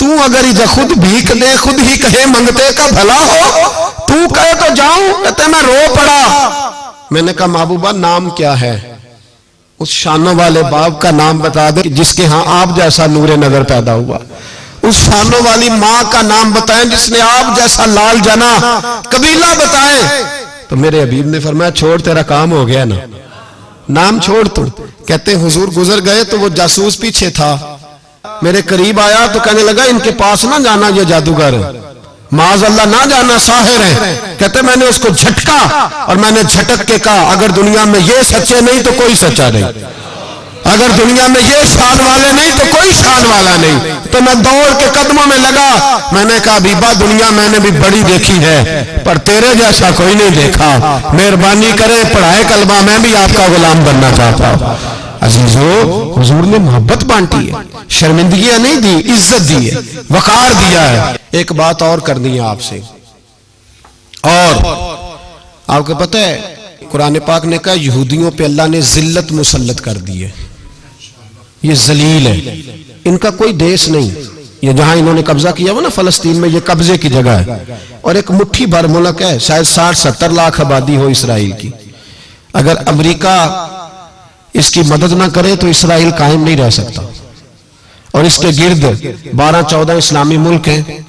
तू अगर खुद भीख दे, खुद ही कहे मंगते का भला हो, तू कहे तो जाऊं। कहते मैं रो पड़ा। मैंने कहा महबूबा नाम क्या है? उस शानों वाले बाप का नाम बता दे जिसके यहां आप जैसा नूरे नजर पैदा हुआ। उस शानों वाली मां का नाम बताएं जिसने आप जैसा लाल जना। कबीला बताएं। तो मेरे हबीब ने फरमाया छोड़, तेरा काम हो गया ना, नाम छोड़ तू। कहते हुजूर गुजर गए तो वो जासूस पीछे था, मेरे करीब आया तो कहने लगा इनके पास ना जाना, ये जादूगर माज अल्लाह ना जाना, साहिर है। कहते मैंने उसको झटका और मैंने झटक के कहा अगर दुनिया में ये सच्चे नहीं तो कोई सच्चा नहीं, अगर दुनिया में ये शान वाले नहीं तो कोई शान वाला नहीं। तो मैं दौड़ के कदमों में लगा, मैंने कहा बीबा दुनिया मैंने भी बड़ी देखी है पर तेरे जैसा कोई नहीं देखा, मेहरबानी करे पढ़ाए कलमा, मैं भी आपका गुलाम बनना चाहता हूं। अजीजो हुजूर ने मोहब्बत बांटी है, शर्मिंदगियां नहीं दी, इज्जत दी है, वकार दिया है। एक बात और करनी है आपसे, और आपको पता है कुरान पाक ने कहा यहूदियों पे अल्लाह ने जिल्लत मुसल्लत कर दी है, ये जलील है, इनका कोई देश नहीं। ये जहां इन्होंने कब्जा किया हुआ ना फलस्तीन में, ये कब्जे की जगह है और एक मुट्ठी भर मुल्क है, शायद 60-70 लाख आबादी हो इसराइल की। अगर अमेरिका इसकी मदद ना करे तो इसराइल कायम नहीं रह सकता। और इसके गिर्द 12-14 इस्लामी मुल्क हैं।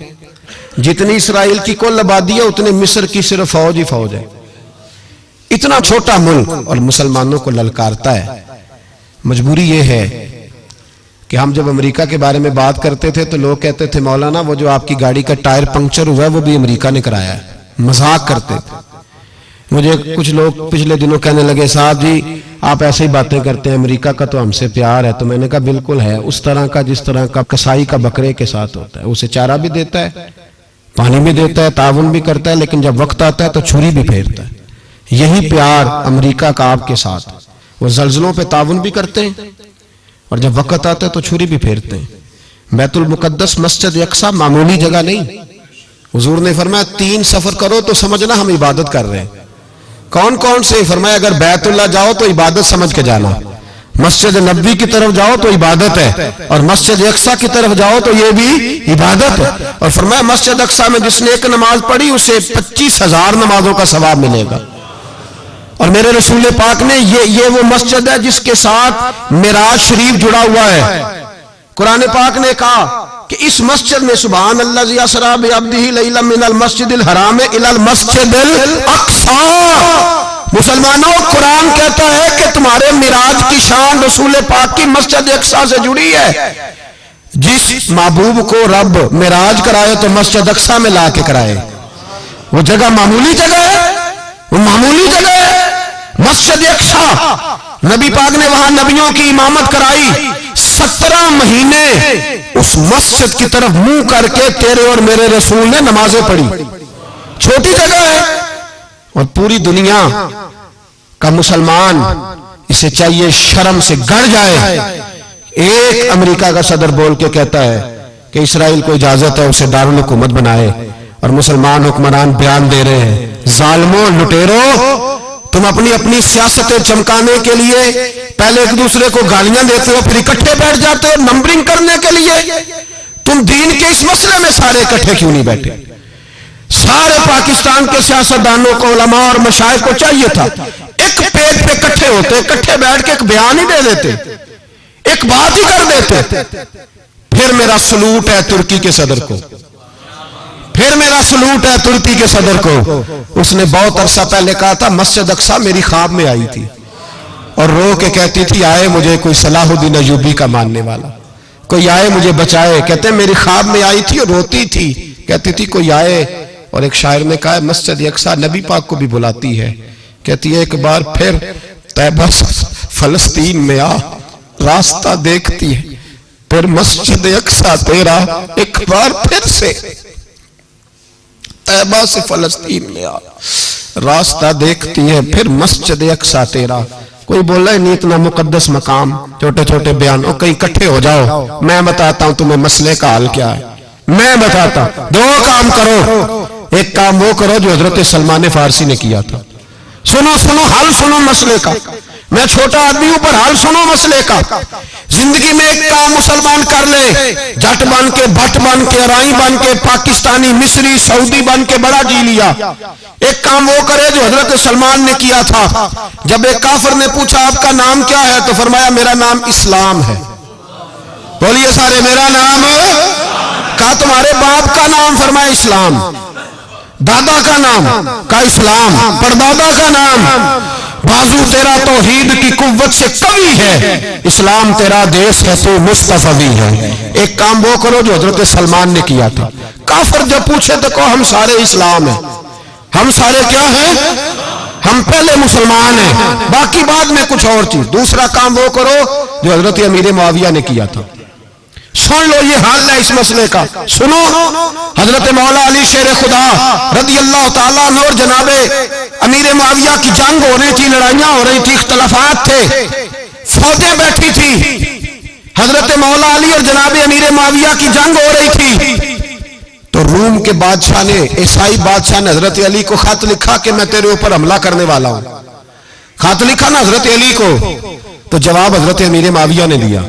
जितनी इसराइल की कुल आबादी है उतने मिस्र की सिर्फ फौज ही फौज है। इतना छोटा मुल्क और मुसलमानों को ललकारता है। मजबूरी यह है कि हम जब अमेरिका के बारे में बात करते थे तो लोग कहते थे मौलाना वो जो आपकी गाड़ी का टायर पंक्चर हुआ है वो भी अमेरिका ने कराया है, मजाक करते थे। मुझे कुछ लोग पिछले दिनों कहने लगे साहब जी आप ऐसे ही बातें करते हैं, अमेरिका का तो हमसे प्यार है। तो मैंने कहा बिल्कुल है, उस तरह का जिस तरह का कसाई का बकरे के साथ होता है, उसे चारा भी देता है, पानी भी देता है, ताउन भी करता है, लेकिन जब वक्त आता है तो छुरी भी फेरता है। यही प्यार अमेरिका का आपके साथ। वो जल्जलों पे ताउन भी करते हैं और जब वक्त आता है तो छुरी भी फेरते हैं। बैतुल मुकद्दस मस्जिद यकसा मामूली जगह नहीं। हुजूर ने फरमाया 3 सफर करो तो समझना हम इबादत कर रहे हैं। कौन कौन से? फरमाया अगर बैतुल्लाह जाओ तो इबादत समझ के जाना, मस्जिद नबी की तरफ जाओ तो इबादत है, और मस्जिद अक्सा की तरफ जाओ तो ये भी इबादत है। और फरमाया मस्जिद अक्सा में जिसने एक नमाज पढ़ी उसे 25,000 नमाजों का सवाब मिलेगा। और मेरे रसूल पाक ने ये वो मस्जिद है जिसके साथ मिराज शरीफ जुड़ा हुआ है। कुरान पाक ने कहा कि इस मस्जिद में सुभान अल्लाह ज़ियासरा बिअब्दिही लैलन मिनल मस्जिदिल हराम इलल मस्जिदिल अक्सा। मुसलमानों कुरान कहता है कि तुम्हारे मिराज की शान रसूल पाक की मस्जिद अक्सा से जुड़ी है। जिस महबूब को रब मिराज कराए तो मस्जिद अक्सा में ला के कराए। वो जगह मामूली जगह है, वो मामूली जगह है। मस्जिद अक्सा, नबी पाक ने वहां नबियों की इमामत कराई। 17 महीने उस मस्जिद की तरफ मुंह करके तेरे और मेरे रसूल ने नमाजें पढ़ी। छोटी जगह है और पूरी दुनिया का मुसलमान इसे चाहिए शर्म से गड़ जाए। एक अमेरिका का सदर बोल के कहता है कि इस्राइल को इजाजत है उसे दारुल हुकूमत बनाए, और मुसलमान हुक्मरान बयान दे रहे हैं, जालिमों लुटेरों, तुम अपनी अपनी सियासतें चमकाने के लिए पहले एक दूसरे को गालियां देते हो, फिर इकट्ठे बैठ जाते हो नंबरिंग करने के लिए। तुम दीन के इस मसले में सारे इकट्ठे क्यों नहीं बैठे? सारे पाकिस्तान के सियासतदानों को, उलमा और मशाइख को चाहिए था एक पेज पे इकट्ठे होते, इकट्ठे बैठ के एक बयान ही दे देते, एक बात ही कर देते। फिर मेरा सलूट है तुर्की के सदर को, फिर मेरा सलूट है तुर्की के सदर को। उसने बहुत अरसा पहले कहा था मस्जिद अक्सा मेरी ख्वाब में आई थी और रो के कहती थी आए मुझे कोई सलाहुद्दीन अयूबी का मानने वाला, कोई आए मुझे बचाए। कहते मेरी ख्वाब में आई थी और रोती थी, कहती थी कोई आए। और एक शायर ने कहा मस्जिद अक्सा नबी पाक को भी बुलाती है, कहती है एक बार फिर तैबा फलस्तीन में आ, रास्ता देखती है फिर मस्जिद अक्सा तेरा, एक बार फिर से तैबा से फलस्तीन में आ, रास्ता देखती है फिर मस्जिद अक्सा तेरा। कोई बोला है नहीं इतना मुकद्दस मकाम, छोटे छोटे बयान, और कहीं इकट्ठे हो जाओ, मैं बताता हूं तुम्हें मसले का हाल क्या है। मैं बताता, दो काम करो, एक काम वो करो जो हजरत सलमान फारसी ने किया था। सुनो सुनो हाल सुनो मसले का, मैं छोटा आदमी हूं पर हाल सुनो मसले का। जिंदगी में एक काम मुसलमान कर ले, जट बन के, भट्ट बन के, राई बन के, पाकिस्तानी, मिस्री, सऊदी बन के बड़ा जी लिया। एक काम वो करे जो हजरत सलमान ने किया था। जब एक काफिर ने पूछा आपका नाम क्या है, तो फरमाया मेरा नाम इस्लाम है। बोलिए सारे मेरा नाम। कहा तुम्हारे बाप का नाम, फरमाया इस्लाम। दादा का नाम, का इस्लाम। परदादा का नाम, बाजू तेरा तौहीद की कुव्वत से कवी है, इस्लाम तेरा देश है तो मुस्तफवी है। एक काम वो करो जो हजरत सलमान ने किया था। काफिर जब पूछे तो कहो हम सारे इस्लाम हैं, हम सारे क्या हैं, हम पहले मुसलमान हैं, बाकी बाद में कुछ और चीज। दूसरा काम वो करो जो हजरत अमीर मुआविया ने किया था। सुन लो ये हाल है इस मसले का। सुनो, हजरत मौला अली शेर खुदा रदी अल्लाह ताला अन्हु और जनाबे अमीर मुआविया की जंग हो रही थी, लड़ाइयां हो रही थी, इख्तलाफात थे, फौजें बैठी थी। हजरत मौला अली और जनाबे अमीर मुआविया की जंग हो रही थी। तो रूम के बादशाह ने, ईसाई बादशाह ने हजरत अली को खत लिखा कि मैं तेरे ऊपर हमला करने वाला हूं। खत लिखा ना हजरत अली को, तो जवाब हजरत अमीर मुआविया ने दिया।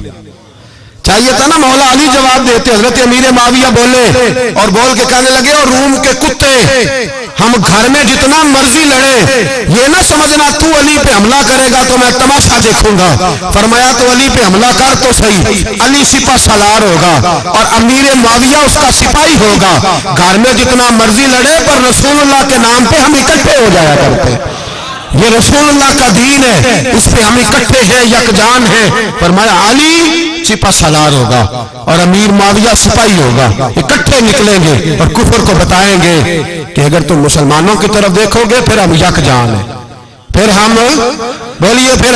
चाहिए था ना मौला अली जवाब देते, हजरत अमीर मुआविया बोले और बोल के कहने लगे और रूम के कुत्ते, हम घर में जितना मर्जी लड़े, ये ना समझना तू अली पे हमला करेगा तो मैं तमाशा देखूंगा। फरमाया तो अली पे हमला कर तो सही, अली सिपा सलार होगा और अमीर मुआविया उसका सिपाही होगा। घर में जितना मर्जी लड़े पर रसूलुल्लाह के नाम पे हम इकट्ठे हो जाया करते। ये रसूलुल्लाह का दीन है, इस पे हम इकट्ठे हैं, यकजान हैं। फरमाया अली सिपा सलार होगा और अमीर मुआविया सिपाही होगा, इकट्ठे निकलेंगे और कुफर को बताएंगे कि अगर तुम मुसलमानों की तरफ देखोगे फिर हम यकजान हैं, फिर हम, बोलिए फिर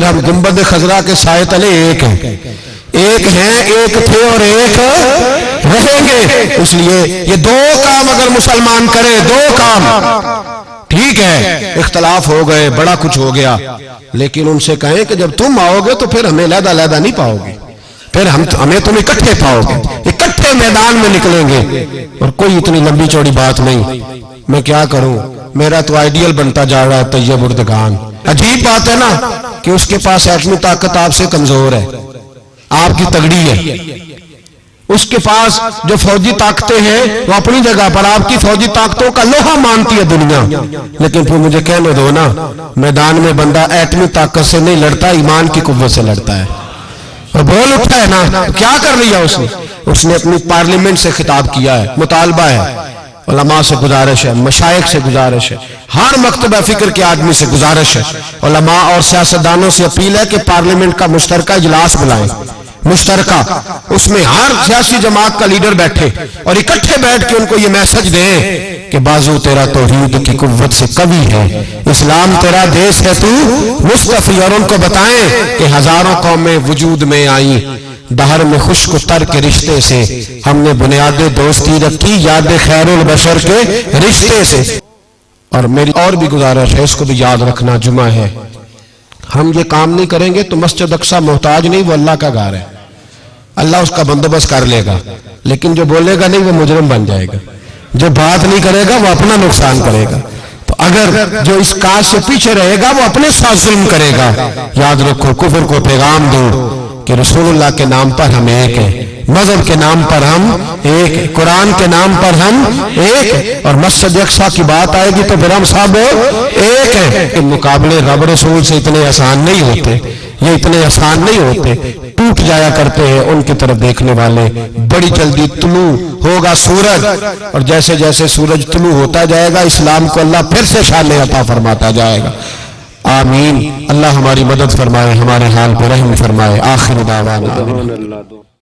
हम गुंबद खजरा के साए तले एक हैं, एक हैं, एक थे और एक रहेंगे। इसलिए ये दो काम अगर मुसलमान करे, दो काम, ठीक है इख्तलाफ हो गए, बड़ा कुछ हो गया, लेकिन उनसे कहें कि जब तुम आओगे तो फिर हमें लहदा लहदा नहीं पाओगे, फिर हमें तुम इकट्ठे पाओगे, इकट्ठे मैदान में निकलेंगे। और कोई इतनी लंबी चौड़ी बात नहीं, मैं क्या करूं, मेरा तो आइडियल बनता जा रहा है तैयब उर्दगान। अजीब बात है ना कि उसके पास एटमी ताकत आपसे कमजोर है, आपकी तगड़ी है। उसके पास जो फौजी ताकतें हैं वो अपनी जगह पर, आपकी फौजी ताकतों का लोहा मानती है दुनिया। लेकिन फिर मुझे कहने दो ना, मैदान में बंदा एटमी ताकत से नहीं लड़ता, ईमान की कुव्वत से लड़ता है। और बोल उठा है ना, क्या कर लिया उसने अपनी पार्लियामेंट से खिताब किया है, मुतालबा है, उलमा से गुजारिश है, मशाइख से गुजारिश है, हर मकतबा फिक्र के आदमी से गुजारिश है, उलमा और सियासतदानों से अपील है कि पार्लियामेंट का मुश्तरका इजलास बुलाएं, मुश्तरका, उसमें हर सियासी जमात का लीडर बैठे और इकट्ठे बैठ के उनको ये मैसेज दें कि बाजू तेरा तौहीद की कुव्वत से कवी है, इस्लाम तेरा देश है, तू मुस्तफी, और उनको बताएं कि हजारों कौमें वजूद में आई, दहर में खुश्क तर के रिश्ते से हमने बुनियाद दोस्ती रखी, याद खैरुल बशर के रिश्ते से। और मेरी और भी गुजारिश है, इसको भी याद रखना, जुमा है, हम ये काम नहीं करेंगे तो मस्जिद अक्सा मोहताज नहीं, वो अल्लाह का घर है, अल्लाह उसका बंदोबस्त कर लेगा, लेकिन जो बोलेगा नहीं वो मुजरिम बन जाएगा, जो बात नहीं करेगा वो अपना नुकसान करेगा। तो अगर जो इस काज से पीछे रहेगा वो अपने साथ जुल्म करेगा। याद रखो, कुफर को पैगाम दो कि रसूलुल्लाह के नाम पर हम एक हैं, मजहब के नाम पर हम एक, कुरान के नाम पर हम एक, और मस्जिद अक्सा की बात आएगी तो फिर हम सब एक हैं। इन मुकाबले रब रसूल से इतने आसान नहीं होते, ये इतने आसान नहीं होते, टूट जाया करते हैं उनकी तरफ देखने वाले। बड़ी जल्दी तुलू होगा सूरज, और जैसे जैसे सूरज तुलू होता जाएगा इस्लाम को अल्लाह फिर से शान अता फरमाता जाएगा। आमीन। अल्लाह हमारी मदद फरमाए, हमारे हाल पर रहम फरमाए। आखिर दावाना।